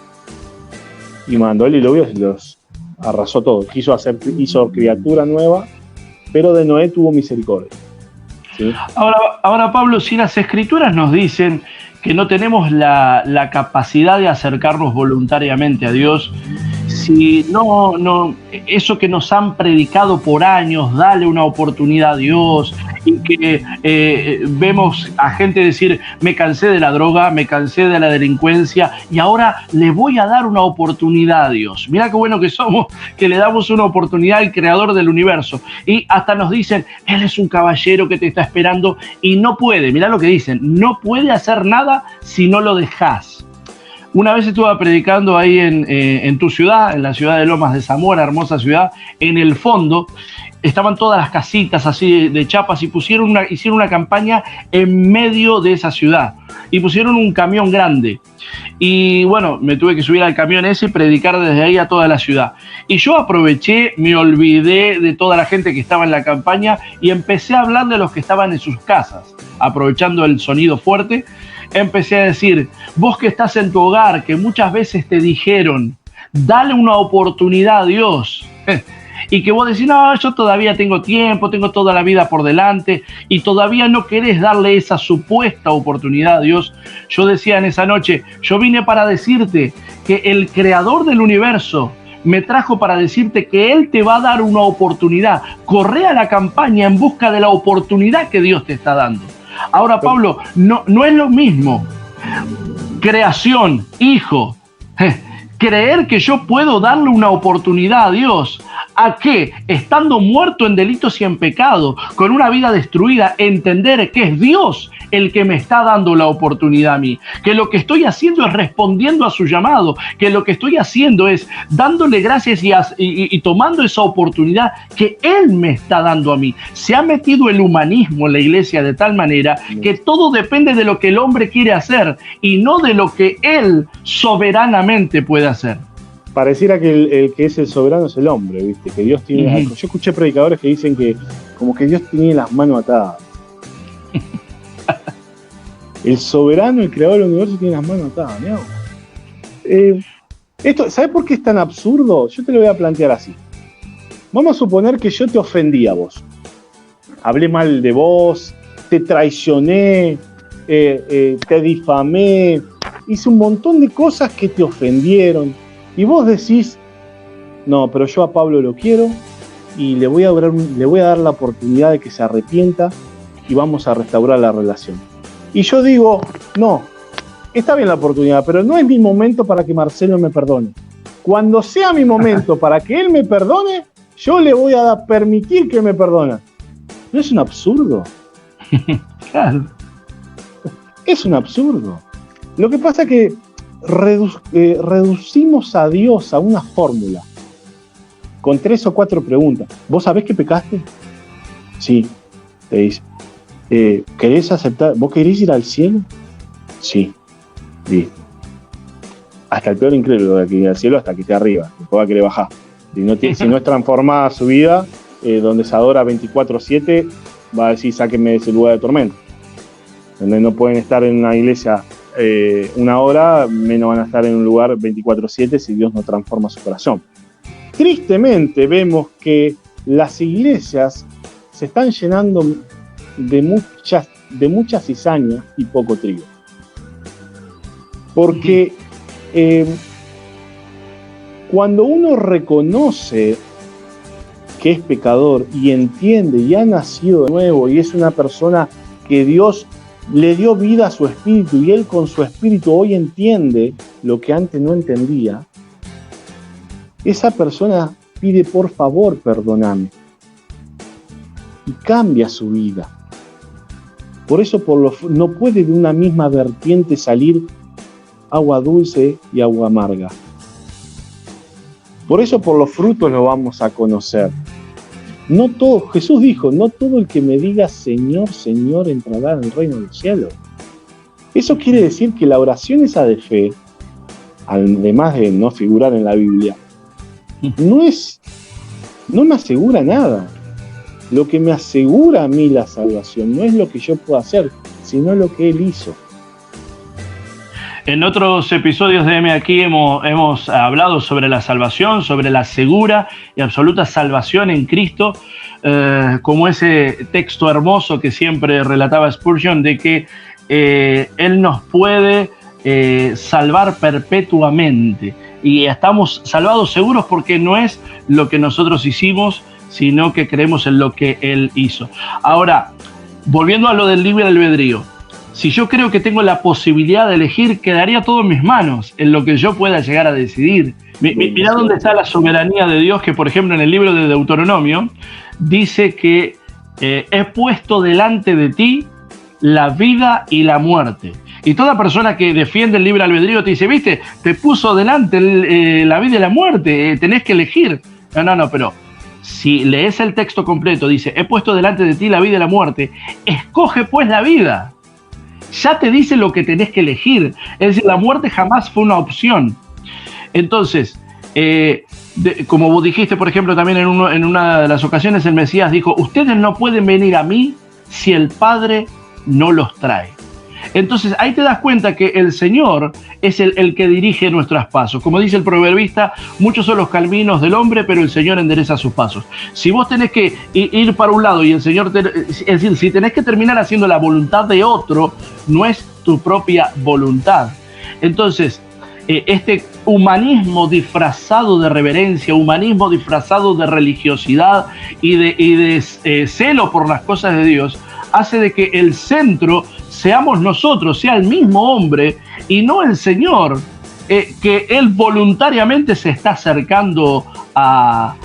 Y mandó el diluvio y los arrasó todo. Hizo criatura nueva, pero de Noé tuvo misericordia. ¿Sí? Ahora, Pablo, si las escrituras nos dicen que no tenemos la capacidad de acercarnos voluntariamente a Dios, si no, eso que nos han predicado por años, dale una oportunidad a Dios, y que vemos a gente decir, me cansé de la droga, me cansé de la delincuencia y ahora le voy a dar una oportunidad a Dios. Mirá qué bueno que somos, que le damos una oportunidad al creador del universo. Y hasta nos dicen, Él es un caballero que te está esperando y no puede, mirá lo que dicen, no puede hacer nada si no lo dejás. Una vez estuve predicando ahí en tu ciudad, en la ciudad de Lomas de Zamora, hermosa ciudad. En el fondo estaban todas las casitas así de chapas y hicieron una campaña en medio de esa ciudad. Y pusieron un camión grande. Y bueno, me tuve que subir al camión ese y predicar desde ahí a toda la ciudad. Y yo aproveché, me olvidé de toda la gente que estaba en la campaña y empecé a hablar de los que estaban en sus casas, aprovechando el sonido fuerte. Empecé a decir, vos que estás en tu hogar, que muchas veces te dijeron, dale una oportunidad a Dios. y que vos decís, no, yo todavía tengo tiempo, tengo toda la vida por delante, y todavía no querés darle esa supuesta oportunidad a Dios. Yo decía en esa noche, yo vine para decirte que el creador del universo me trajo para decirte que Él te va a dar una oportunidad. Corre a la campaña en busca de la oportunidad que Dios te está dando. Ahora, Pablo, no es lo mismo creación, hijo, creer que yo puedo darle una oportunidad a Dios, a que, estando muerto en delitos y en pecado, con una vida destruida, entender que es Dios el que me está dando la oportunidad a mí, que lo que estoy haciendo es respondiendo a su llamado, que lo que estoy haciendo es dándole gracias y tomando esa oportunidad que Él me está dando a mí. Se ha metido el humanismo en la iglesia de tal manera que todo depende de lo que el hombre quiere hacer y no de lo que Él soberanamente puede hacer. Pareciera que el que es el soberano es el hombre, ¿viste? Que Dios tiene... Yo escuché predicadores que dicen que como que Dios tiene las manos atadas. El soberano, el creador del universo, tiene las manos atadas, ¿no? ¿Sabes por qué es tan absurdo? Yo te lo voy a plantear así. Vamos a suponer que yo te ofendí a vos. Hablé mal de vos, te traicioné, te difamé, hice un montón de cosas que te ofendieron. Y vos decís, no, pero yo a Pablo lo quiero y le voy a dar la oportunidad de que se arrepienta y vamos a restaurar la relación. Y yo digo, no, está bien la oportunidad, pero no es mi momento para que Marcelo me perdone. Cuando sea mi momento para que él me perdone, yo le voy a permitir que me perdone. ¿No es un absurdo? Claro. Es un absurdo. Lo que pasa es que reducimos a Dios a una fórmula con 3 o 4 preguntas. ¿Vos sabés que pecaste? Sí, te dice. ¿Querés aceptar? ¿Vos querés ir al cielo? Sí. Hasta el peor incrédulo de que ir al cielo hasta que esté arriba, después va a querer bajar. Si no es transformada su vida, donde se adora 24/7, va a decir, sáquenme de ese lugar de tormento. Donde no pueden estar en una iglesia 1 hora, menos van a estar en un lugar 24/7 si Dios no transforma su corazón. Tristemente vemos que las iglesias se están llenando de muchas cizañas y poco trigo. Porque cuando uno reconoce que es pecador y entiende y ha nacido de nuevo y es una persona que Dios le dio vida a su espíritu y él con su espíritu hoy entiende lo que antes no entendía, esa persona pide por favor perdóname y cambia su vida. Por eso no puede de una misma vertiente salir agua dulce y agua amarga. Por eso por los frutos lo vamos a conocer. No todo, Jesús dijo, no todo el que me diga Señor, Señor entrará en el reino del cielo. Eso quiere decir que la oración esa de fe, además de no figurar en la Biblia, no me asegura nada. Lo que me asegura a mí la salvación no es lo que yo puedo hacer, sino lo que Él hizo. En otros episodios de M Aquí hemos hablado sobre la salvación, sobre la segura y absoluta salvación en Cristo, como ese texto hermoso que siempre relataba Spurgeon de que Él nos puede salvar perpetuamente y estamos salvados seguros porque no es lo que nosotros hicimos, sino que creemos en lo que Él hizo. Ahora, volviendo a lo del libre albedrío, si yo creo que tengo la posibilidad de elegir, quedaría todo en mis manos, en lo que yo pueda llegar a decidir. Mirá dónde está la soberanía de Dios, que por ejemplo en el libro de Deuteronomio dice que he puesto delante de ti la vida y la muerte. Y toda persona que defiende el libre albedrío te dice, viste, te puso delante la vida y la muerte, tenés que elegir. No, pero si lees el texto completo, dice, he puesto delante de ti la vida y la muerte, escoge pues la vida. Ya te dice lo que tenés que elegir. Es decir, la muerte jamás fue una opción. Entonces, como vos dijiste, por ejemplo, también en una de las ocasiones, el Mesías dijo, ustedes no pueden venir a mí si el Padre no los trae. Entonces ahí te das cuenta que el Señor es el que dirige nuestros pasos. Como dice el proverbista, muchos son los caminos del hombre, pero el Señor endereza sus pasos. Si vos tenés que ir para un lado y el Señor, es decir, si tenés que terminar haciendo la voluntad de otro, no es tu propia voluntad. Entonces, este humanismo disfrazado de reverencia, humanismo disfrazado de religiosidad y de celo por las cosas de Dios, hace de que el centro seamos nosotros, sea el mismo hombre y no el Señor, que Él voluntariamente se está acercando a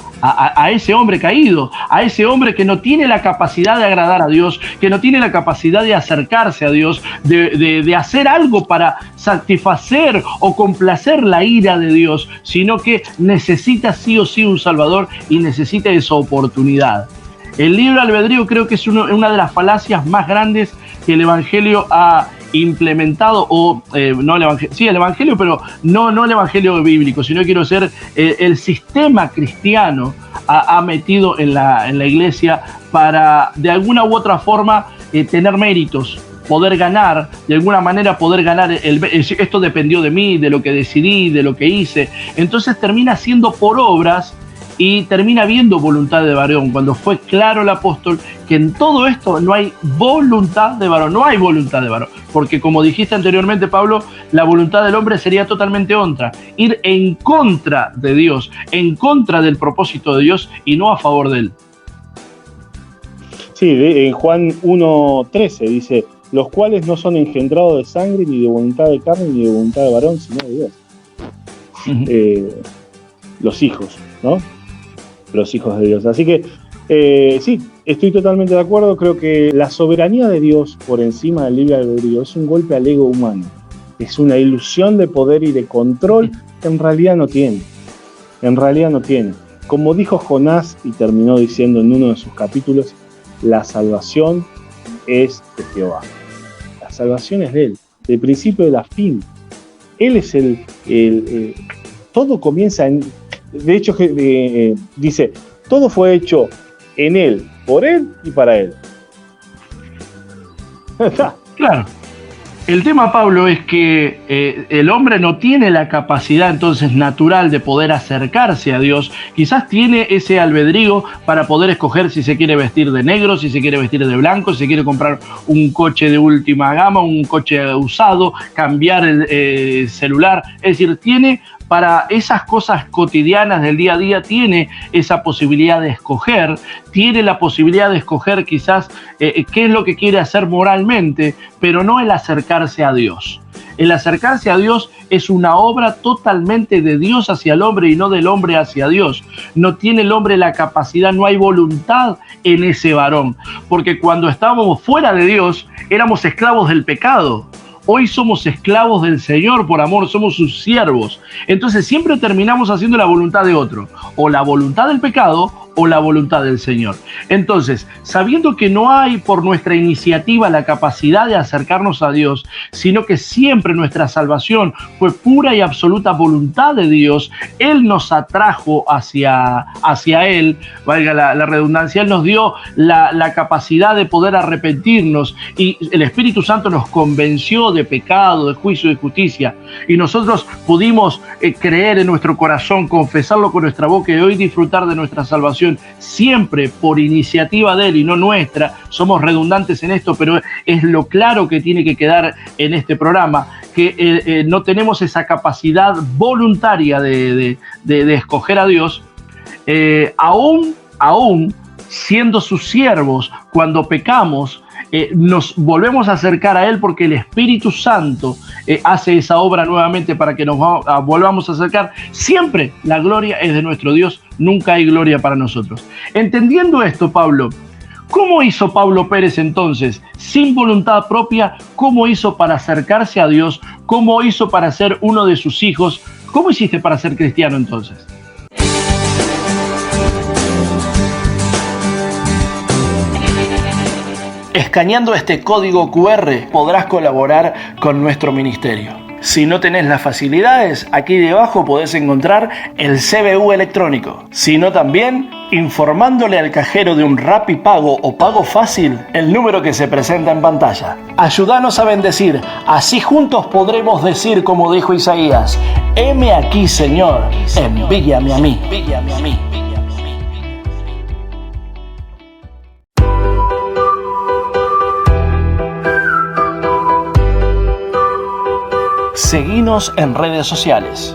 ese hombre caído, a ese hombre que no tiene la capacidad de agradar a Dios, que no tiene la capacidad de acercarse a Dios, de hacer algo para satisfacer o complacer la ira de Dios, sino que necesita sí o sí un Salvador y necesita esa oportunidad. El libre albedrío creo que es una de las falacias más grandes que el Evangelio ha implementado, o no el Evangelio, sí el Evangelio, pero no el Evangelio bíblico, sino quiero ser el sistema cristiano ha metido en la iglesia para de alguna u otra forma tener méritos, poder ganar, de alguna manera poder ganar, esto dependió de mí, de lo que decidí, de lo que hice. Entonces termina siendo por obras y termina habiendo voluntad de varón, cuando fue claro el apóstol que en todo esto no hay voluntad de varón, no hay voluntad de varón, porque como dijiste anteriormente, Pablo, la voluntad del hombre sería totalmente otra, ir en contra de Dios, en contra del propósito de Dios y no a favor de él. Sí, en Juan 1:13 dice, los cuales no son engendrados de sangre, ni de voluntad de carne, ni de voluntad de varón, sino de Dios. Uh-huh. Los hijos, ¿no? Los hijos de Dios. Así que sí, estoy totalmente de acuerdo. Creo que la soberanía de Dios por encima del libre albedrío es un golpe al ego humano. Es una ilusión de poder y de control que en realidad no tiene. En realidad no tiene. Como dijo Jonás y terminó diciendo en uno de sus capítulos, la salvación es de Jehová. La salvación es de Él, del principio de la fin. Él es todo comienza en... De hecho, dice, todo fue hecho en Él, por Él y para Él. Claro. El tema, Pablo, es que el hombre no tiene la capacidad entonces natural de poder acercarse a Dios. Quizás tiene ese albedrío para poder escoger si se quiere vestir de negro, si se quiere vestir de blanco, si se quiere comprar un coche de última gama, un coche usado, cambiar el celular. Es decir, tiene para esas cosas cotidianas del día a día, tiene esa posibilidad de escoger, tiene la posibilidad de escoger quizás qué es lo que quiere hacer moralmente, pero no el acercarse a Dios. El acercarse a Dios es una obra totalmente de Dios hacia el hombre y no del hombre hacia Dios. No tiene el hombre la capacidad, no hay voluntad en ese varón, porque cuando estábamos fuera de Dios éramos esclavos del pecado. Hoy somos esclavos del Señor por amor, somos sus siervos. Entonces siempre terminamos haciendo la voluntad de otro, o la voluntad del pecado o la voluntad del Señor. Entonces, sabiendo que no hay por nuestra iniciativa la capacidad de acercarnos a Dios, sino que siempre nuestra salvación fue pura y absoluta voluntad de Dios, Él nos atrajo hacia Él, valga la redundancia, Él nos dio la capacidad de poder arrepentirnos y el Espíritu Santo nos convenció de pecado, de juicio y de justicia, y nosotros pudimos creer en nuestro corazón, confesarlo con nuestra boca y hoy disfrutar de nuestra salvación siempre por iniciativa de Él y no nuestra. Somos redundantes en esto, pero es lo claro que tiene que quedar en este programa, que no tenemos esa capacidad voluntaria de escoger a Dios, aún siendo sus siervos. Cuando pecamos, nos volvemos a acercar a Él porque el Espíritu Santo hace esa obra nuevamente para que nos volvamos a acercar. Siempre la gloria es de nuestro Dios, nunca hay gloria para nosotros. Entendiendo esto, Pablo, ¿cómo hizo Pablo Pérez entonces, sin voluntad propia? ¿Cómo hizo para acercarse a Dios? ¿Cómo hizo para ser uno de sus hijos? ¿Cómo hiciste para ser cristiano entonces? Escaneando este código QR podrás colaborar con nuestro ministerio. Si no tenés las facilidades, aquí debajo podés encontrar el CBU electrónico, sino también informándole al cajero de un Rappi Pago o Pago Fácil el número que se presenta en pantalla. Ayúdanos a bendecir, así juntos podremos decir como dijo Isaías: heme aquí, Señor, envíame a mí. Seguinos en redes sociales.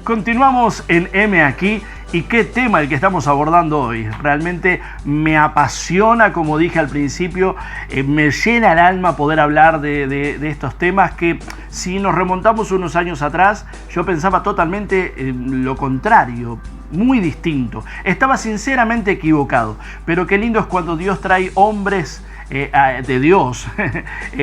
Continuamos en M aquí. Y qué tema el que estamos abordando hoy. Realmente me apasiona, como dije al principio, me llena el alma poder hablar de estos temas que, si nos remontamos unos años atrás, yo pensaba totalmente lo contrario, muy distinto. Estaba sinceramente equivocado, pero qué lindo es cuando Dios trae hombres de Dios,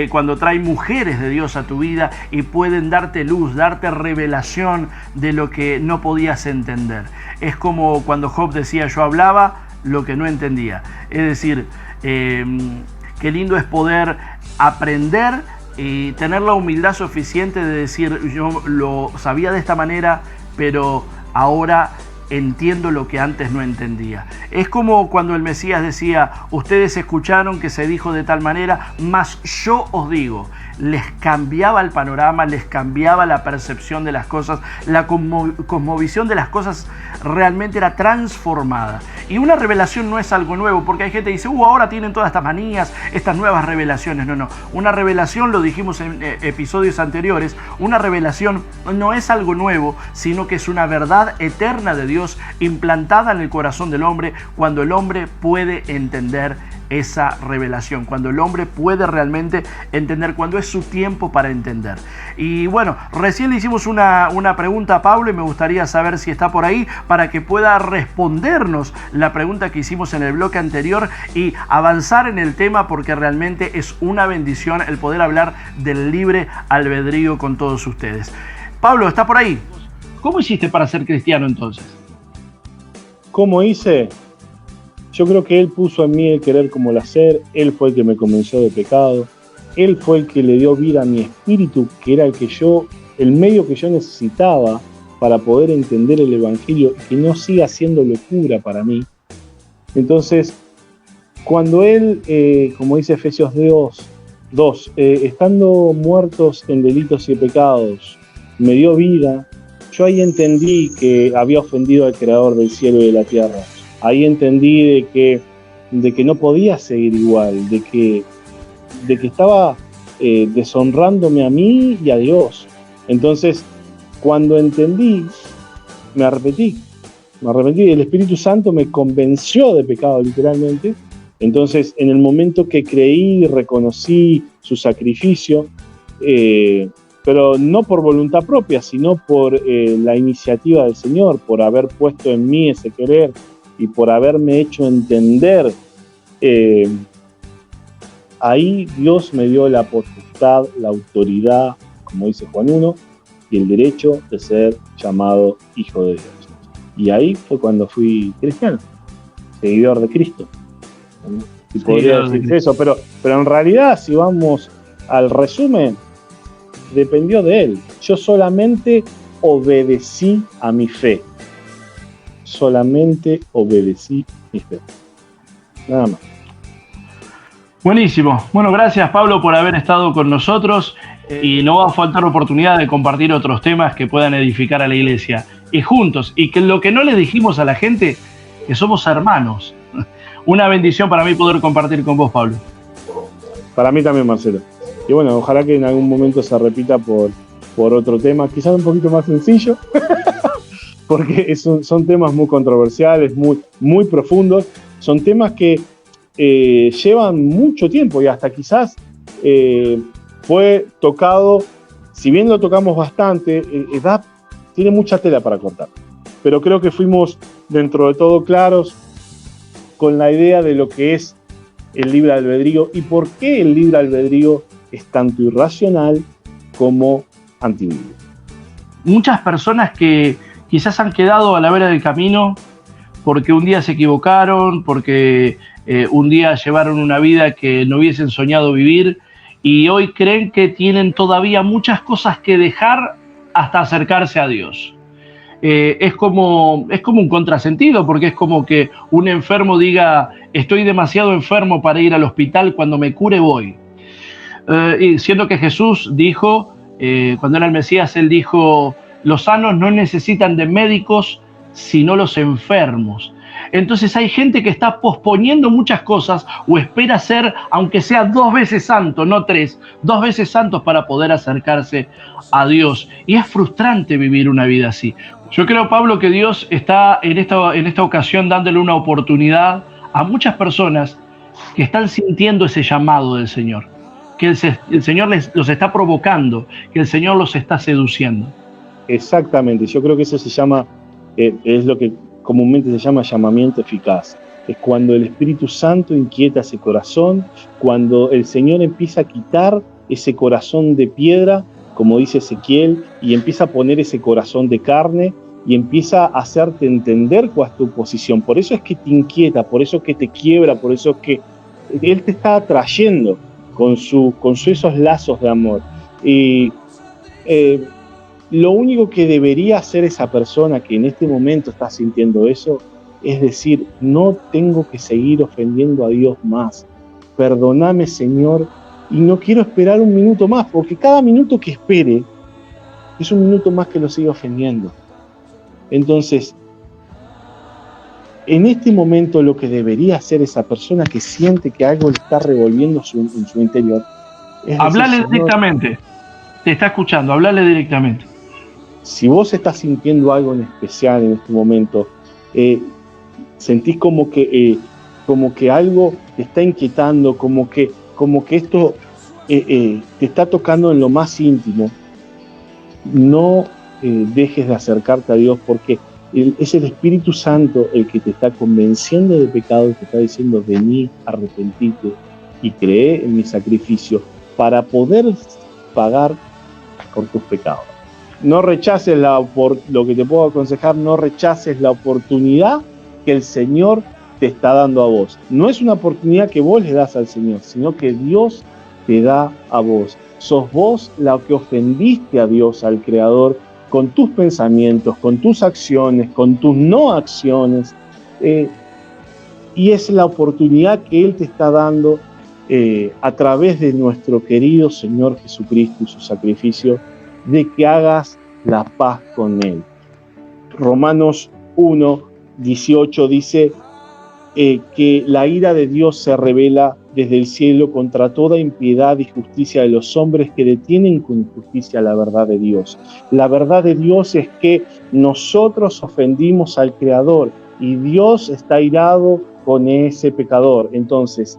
cuando trae mujeres de Dios a tu vida y pueden darte luz, darte revelación de lo que no podías entender. Es como cuando Job decía: yo hablaba lo que no entendía. Es decir, qué lindo es poder aprender y tener la humildad suficiente de decir: yo lo sabía de esta manera, pero ahora entiendo lo que antes no entendía. Es como cuando el Mesías decía: ustedes escucharon que se dijo de tal manera, mas yo os digo. Les cambiaba el panorama, les cambiaba la percepción de las cosas, la cosmovisión de las cosas realmente era transformada. Y una revelación no es algo nuevo, porque hay gente que dice: ahora tienen todas estas manías, estas nuevas revelaciones. No. Una revelación, lo dijimos en episodios anteriores, una revelación no es algo nuevo, sino que es una verdad eterna de Dios implantada en el corazón del hombre, cuando el hombre puede entender esa revelación, cuando el hombre puede realmente entender, cuando es su tiempo para entender. Y bueno, recién le hicimos una pregunta a Pablo y me gustaría saber si está por ahí para que pueda respondernos la pregunta que hicimos en el bloque anterior y avanzar en el tema, porque realmente es una bendición el poder hablar del libre albedrío con todos ustedes. Pablo, ¿está por ahí? ¿Cómo hiciste para ser cristiano entonces? ¿Cómo hice? Yo creo que Él puso en mí el querer como el hacer. Él fue el que me convenció de pecado. Él fue el que le dio vida a mi espíritu, que era el medio que yo necesitaba para poder entender el Evangelio, que no siga siendo locura para mí. Entonces, cuando Él, como dice Efesios 2, estando muertos en delitos y pecados, me dio vida, yo ahí entendí que había ofendido al Creador del cielo y de la tierra. Ahí entendí de que no podía seguir igual, de que estaba deshonrándome a mí y a Dios. Entonces, cuando entendí, me arrepentí. El Espíritu Santo me convenció de pecado, literalmente. Entonces, en el momento que creí y reconocí su sacrificio, pero no por voluntad propia, sino por la iniciativa del Señor, por haber puesto en mí ese querer, y por haberme hecho entender, ahí Dios me dio la potestad, la autoridad, como dice Juan 1, y el derecho de ser llamado hijo de Dios. Y ahí fue cuando fui cristiano, seguidor de Cristo. Y podría decir eso, pero en realidad, si vamos al resumen, dependió de Él. Yo solamente obedecí a mi fe. Solamente obedecí mi fe. Nada más. Buenísimo. Bueno, gracias Pablo por haber estado con nosotros y no va a faltar oportunidad de compartir otros temas que puedan edificar a la iglesia. Y juntos, y que lo que no le dijimos a la gente, que somos hermanos. Una bendición para mí poder compartir con vos, Pablo. Para mí también, Marcelo. Y bueno, ojalá que en algún momento se repita por otro tema, quizás un poquito más sencillo. Porque son temas muy controversiales, muy profundos, son temas que llevan mucho tiempo y hasta quizás fue tocado, si bien lo tocamos bastante, tiene mucha tela para cortar. Pero creo que fuimos dentro de todo claros con la idea de lo que es el libre albedrío y por qué el libre albedrío es tanto irracional como antibíblico. muchas personas que quizás han quedado a la vera del camino porque un día se equivocaron, porque un día llevaron una vida que no hubiesen soñado vivir y hoy creen que tienen todavía muchas cosas que dejar hasta acercarse a Dios. Es como un contrasentido, porque es como que un enfermo diga: estoy demasiado enfermo para ir al hospital, cuando me cure voy. Y siendo que Jesús dijo, cuando era el Mesías, él dijo: los sanos no necesitan de médicos, sino los enfermos. Entonces hay gente que está posponiendo muchas cosas o espera ser, aunque sea 2 veces santo, no 3, 2 veces santos para poder acercarse a Dios. Y es frustrante vivir una vida así. Yo creo, Pablo, que Dios está en esta ocasión dándole una oportunidad a muchas personas que están sintiendo ese llamado del Señor, que el Señor los está provocando, que el Señor los está seduciendo. Exactamente, yo creo que eso se llama, es lo que comúnmente se llama llamamiento eficaz. Es cuando el Espíritu Santo inquieta ese corazón, cuando el Señor empieza a quitar ese corazón de piedra, como dice Ezequiel, y empieza a poner ese corazón de carne y empieza a hacerte entender cuál es tu posición. Por eso es que te inquieta, por eso es que te quiebra, por eso es que Él te está atrayendo con esos lazos de amor. Y lo único que debería hacer esa persona que en este momento está sintiendo eso es decir: no tengo que seguir ofendiendo a Dios más. Perdóname, Señor, y no quiero esperar un minuto más, porque cada minuto que espere es un minuto más que lo sigue ofendiendo. Entonces, en este momento lo que debería hacer esa persona que siente que algo le está revolviendo en su interior es hablale decir: directamente. Te está escuchando, hablale directamente. Si vos estás sintiendo algo en especial en este momento, sentís como que algo te está inquietando, como que esto te está tocando en lo más íntimo, no dejes de acercarte a Dios, porque es el Espíritu Santo el que te está convenciendo de pecado y te está diciendo: vení, arrepentite y cree en mi sacrificio para poder pagar por tus pecados. No rechaces lo que te puedo aconsejar, no rechaces la oportunidad que el Señor te está dando a vos. No es una oportunidad que vos le das al Señor, sino que Dios te da a vos. Sos vos la que ofendiste a Dios, al Creador, con tus pensamientos, con tus acciones, con tus no acciones. Y es la oportunidad que Él te está dando a través de nuestro querido Señor Jesucristo y su sacrificio, de que hagas la paz con Él. Romanos 1:18 dice que la ira de Dios se revela desde el cielo contra toda impiedad y justicia de los hombres que detienen con injusticia la verdad de Dios. La verdad de Dios es que nosotros ofendimos al Creador y Dios está irado con ese pecador. Entonces,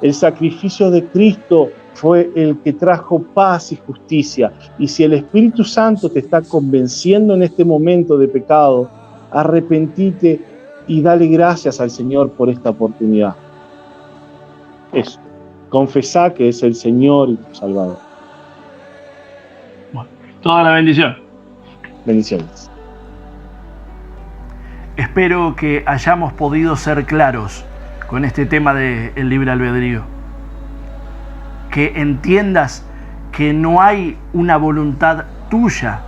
el sacrificio de Cristo fue el que trajo paz y justicia. Y si el Espíritu Santo te está convenciendo en este momento de pecado, arrepentite y dale gracias al Señor por esta oportunidad. Eso. Confesá que es el Señor y tu Salvador. Bueno, toda la bendición. Bendiciones. Espero que hayamos podido ser claros con este tema del libre albedrío. Que entiendas que no hay una voluntad tuya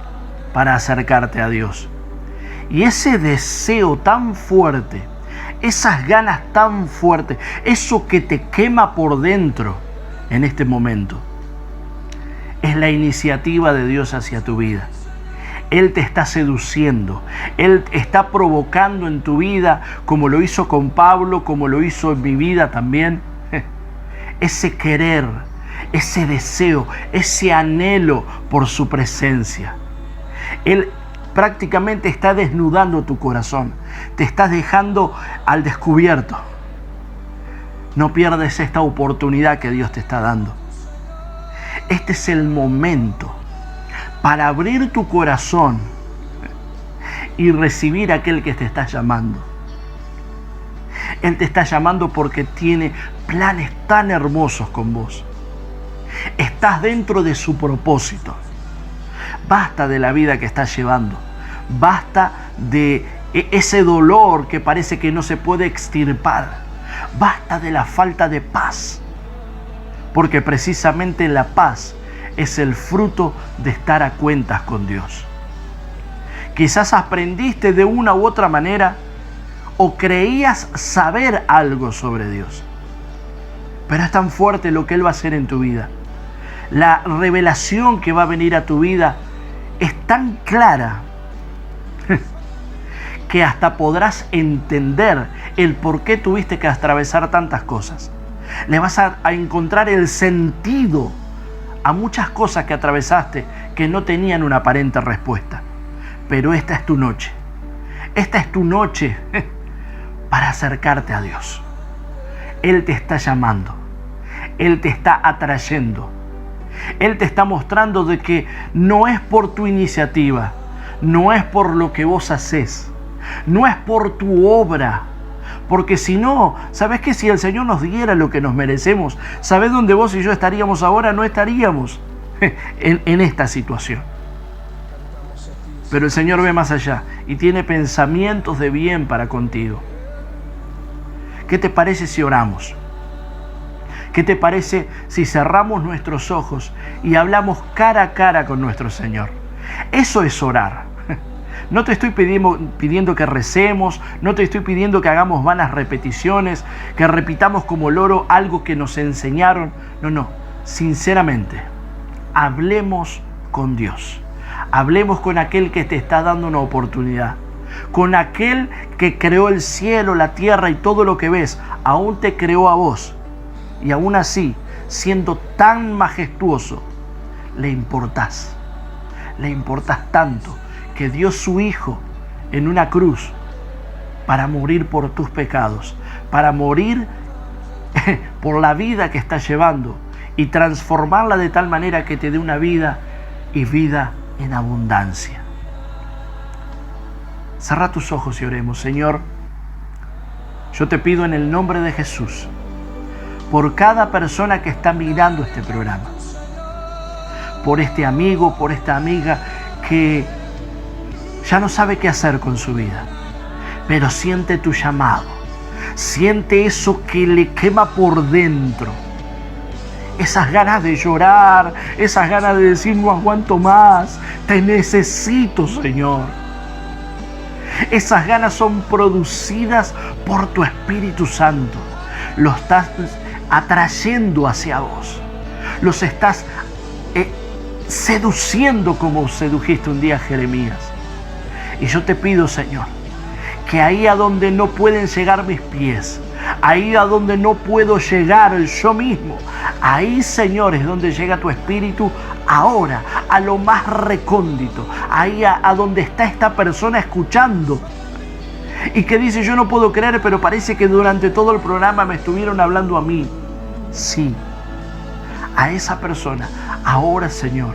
para acercarte a Dios. Y ese deseo tan fuerte, esas ganas tan fuertes, eso que te quema por dentro en este momento, es la iniciativa de Dios hacia tu vida. Él te está seduciendo, Él está provocando en tu vida, como lo hizo con Pablo, como lo hizo en mi vida también, ese querer, ese deseo, ese anhelo por su presencia. Él prácticamente está desnudando tu corazón, te estás dejando al descubierto. No pierdes esta oportunidad que Dios te está dando. Este es el momento para abrir tu corazón y recibir a aquel que te está llamando. Él te está llamando porque tiene planes tan hermosos con vos. Estás dentro de su propósito. Basta de la vida que estás llevando. Basta de ese dolor que parece que no se puede extirpar. Basta de la falta de paz. Porque precisamente la paz es el fruto de estar a cuentas con Dios. Quizás aprendiste de una u otra manera o creías saber algo sobre Dios. Pero es tan fuerte lo que Él va a hacer en tu vida. La revelación que va a venir a tu vida es tan clara que hasta podrás entender el por qué tuviste que atravesar tantas cosas. Le vas a encontrar el sentido a muchas cosas que atravesaste que no tenían una aparente respuesta. Pero esta es tu noche. Esta es tu noche para acercarte a Dios. Él te está llamando. Él te está atrayendo. Él te está mostrando de que no es por tu iniciativa, no es por lo que vos haces, no es por tu obra. Porque si no, ¿sabés que si el Señor nos diera lo que nos merecemos, ¿sabés dónde vos y yo estaríamos ahora? No estaríamos en esta situación. Pero el Señor ve más allá y tiene pensamientos de bien para contigo. ¿Qué te parece si oramos? ¿Qué te parece si cerramos nuestros ojos y hablamos cara a cara con nuestro Señor? Eso es orar. No te estoy pidiendo que recemos, no te estoy pidiendo que hagamos vanas repeticiones, que repitamos como loro algo que nos enseñaron. No. Sinceramente, hablemos con Dios. Hablemos con aquel que te está dando una oportunidad. Con aquel que creó el cielo, la tierra y todo lo que ves. Aún te creó a vos. Y aún así, siendo tan majestuoso, le importás. Le importás tanto que dio su Hijo en una cruz para morir por tus pecados, para morir por la vida que estás llevando y transformarla de tal manera que te dé una vida y vida en abundancia. Cerra tus ojos y oremos. Señor, yo te pido en el nombre de Jesús, por cada persona que está mirando este programa, por este amigo, por esta amiga que ya no sabe qué hacer con su vida, pero siente tu llamado, siente eso que le quema por dentro, esas ganas de llorar, esas ganas de decir no aguanto más, te necesito, Señor. Esas ganas son producidas por tu Espíritu Santo. Los estás atrayendo hacia vos, los estás seduciendo como sedujiste un día a Jeremías. Y yo te pido, Señor, que ahí a donde no pueden llegar mis pies, ahí a donde no puedo llegar yo mismo, ahí, Señor, es donde llega tu Espíritu ahora, a lo más recóndito, ahí a donde está esta persona escuchando y que dice, yo no puedo creer, pero parece que durante todo el programa me estuvieron hablando a mí. Sí, a esa persona, ahora, Señor,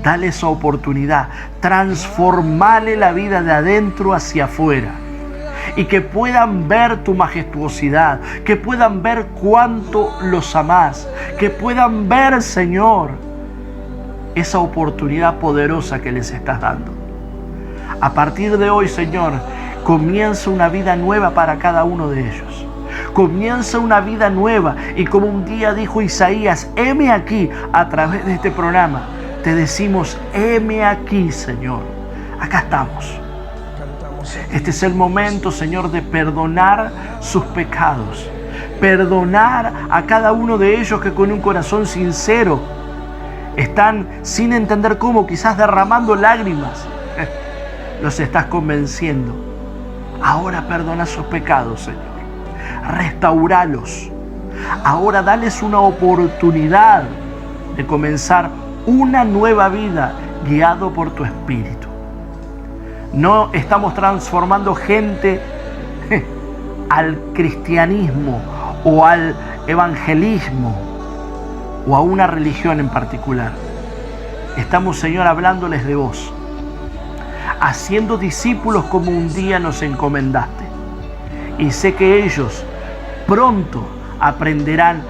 dale esa oportunidad, transformale la vida de adentro hacia afuera y que puedan ver tu majestuosidad, que puedan ver cuánto los amás, que puedan ver, Señor, esa oportunidad poderosa que les estás dando. A partir de hoy, Señor, comienza una vida nueva para cada uno de ellos. Comienza una vida nueva y como un día dijo Isaías, heme aquí, a través de este programa, te decimos, heme aquí, Señor. Acá estamos. Este es el momento, Señor, de perdonar sus pecados. Perdonar a cada uno de ellos que con un corazón sincero están sin entender cómo, quizás derramando lágrimas. Los estás convenciendo. Ahora perdona sus pecados, Señor. Restauralos. Ahora dales una oportunidad de comenzar una nueva vida guiado por tu Espíritu. No estamos transformando gente al cristianismo o al evangelismo o a una religión en particular. Estamos, Señor, hablándoles de vos, haciendo discípulos como un día nos encomendaste. Y sé que ellos pronto aprenderán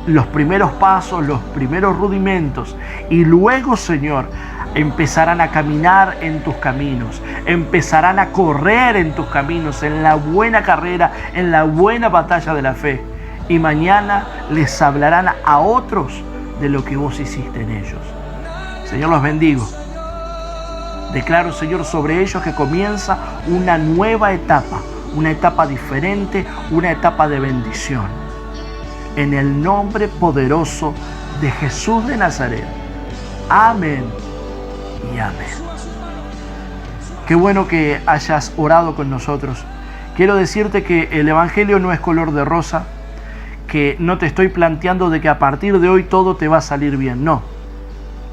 los primeros pasos, los primeros rudimentos y luego, Señor, empezarán a caminar en tus caminos, empezarán a correr en tus caminos, en la buena carrera, en la buena batalla de la fe. Y mañana les hablarán a otros de lo que vos hiciste en ellos. Señor, los bendigo. Declaro, Señor, sobre ellos que comienza una nueva etapa, una etapa diferente, una etapa de bendición. En el nombre poderoso de Jesús de Nazaret. Amén y amén. Qué bueno que hayas orado con nosotros. Quiero decirte que el Evangelio no es color de rosa, que no te estoy planteando de que a partir de hoy todo te va a salir bien. No.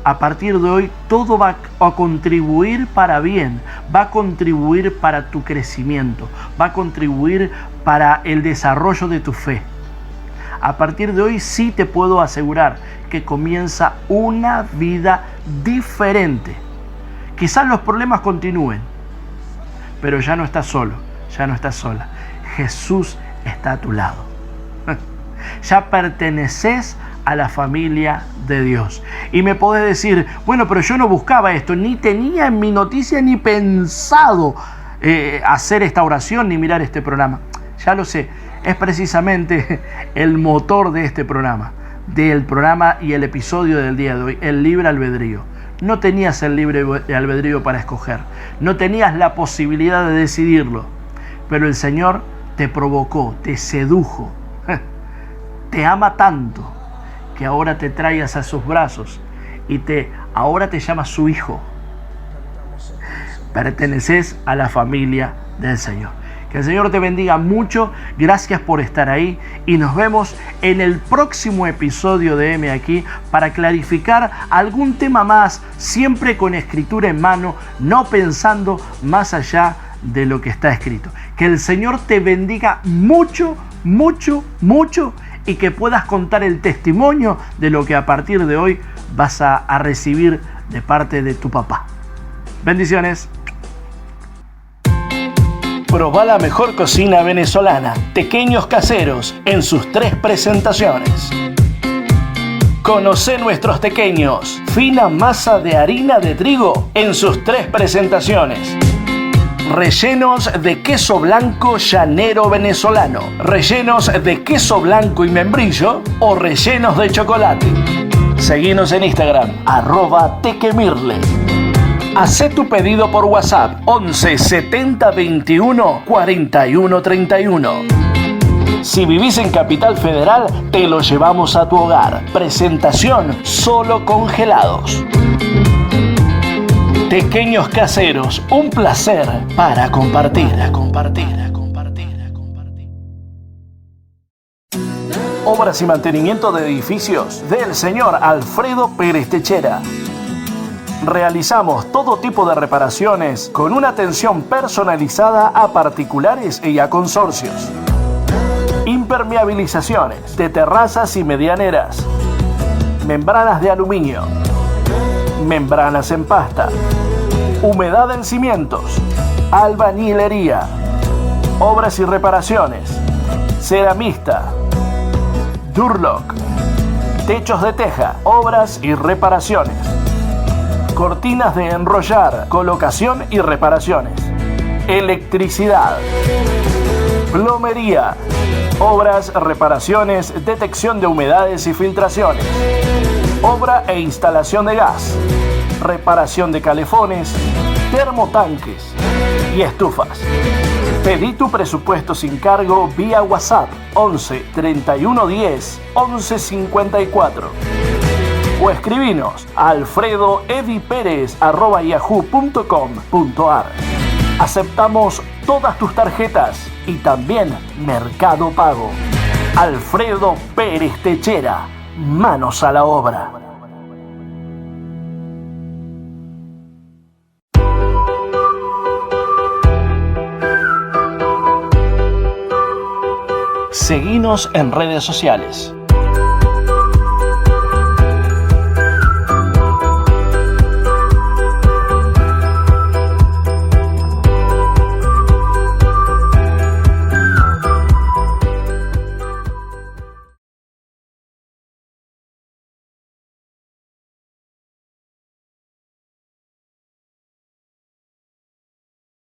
A partir de hoy todo va a contribuir para bien, va a contribuir para tu crecimiento, va a contribuir para el desarrollo de tu fe. A partir de hoy sí te puedo asegurar que comienza una vida diferente. Quizás los problemas continúen, pero ya no estás solo, ya no estás sola. Jesús está a tu lado. Ya perteneces a la familia de Dios. Y me podés decir, bueno, pero yo no buscaba esto, ni tenía en mi noticia ni pensado hacer esta oración ni mirar este programa. Ya lo sé, es precisamente el motor de este programa, del programa y el episodio del día de hoy, el libre albedrío. No tenías el libre albedrío para escoger, no tenías la posibilidad de decidirlo, pero el Señor te provocó, te sedujo, te ama tanto que ahora te trae a sus brazos y ahora te llama su hijo. Perteneces a la familia del Señor. Que el Señor te bendiga mucho. Gracias por estar ahí y nos vemos en el próximo episodio de M aquí para clarificar algún tema más, siempre con escritura en mano, no pensando más allá de lo que está escrito. Que el Señor te bendiga mucho, mucho, mucho y que puedas contar el testimonio de lo que a partir de hoy vas a recibir de parte de tu papá. Bendiciones. Probá la mejor cocina venezolana, Tequeños Caseros, en sus 3 presentaciones. Conocé nuestros tequeños, fina masa de harina de trigo, en sus 3 presentaciones. Rellenos de queso blanco llanero venezolano, rellenos de queso blanco y membrillo o rellenos de chocolate. Seguinos en Instagram, @tequemirle. Hacé tu pedido por WhatsApp 11 70 21 41 31. Si vivís en Capital Federal, te lo llevamos a tu hogar. Presentación solo congelados. Tequeños Caseros, un placer para compartir. Obras y mantenimiento de edificios del señor Alfredo Pérez Techera. Realizamos todo tipo de reparaciones con una atención personalizada a particulares y a consorcios. Impermeabilizaciones de terrazas y medianeras. Membranas de aluminio. Membranas en pasta. Humedad en cimientos. Albañilería. Obras y reparaciones. Ceramista. Durlock. Techos de teja. Obras y reparaciones. Cortinas de enrollar, colocación y reparaciones. Electricidad. Plomería. Obras, reparaciones, detección de humedades y filtraciones. Obra e instalación de gas. Reparación de calefones, termotanques y estufas. Pedí tu presupuesto sin cargo vía WhatsApp 11 31 10 11 54. O escribinos a alfredoediperez@yahoo.com.ar. Aceptamos todas tus tarjetas y también Mercado Pago. Alfredo Pérez Techera, manos a la obra. Seguinos en redes sociales.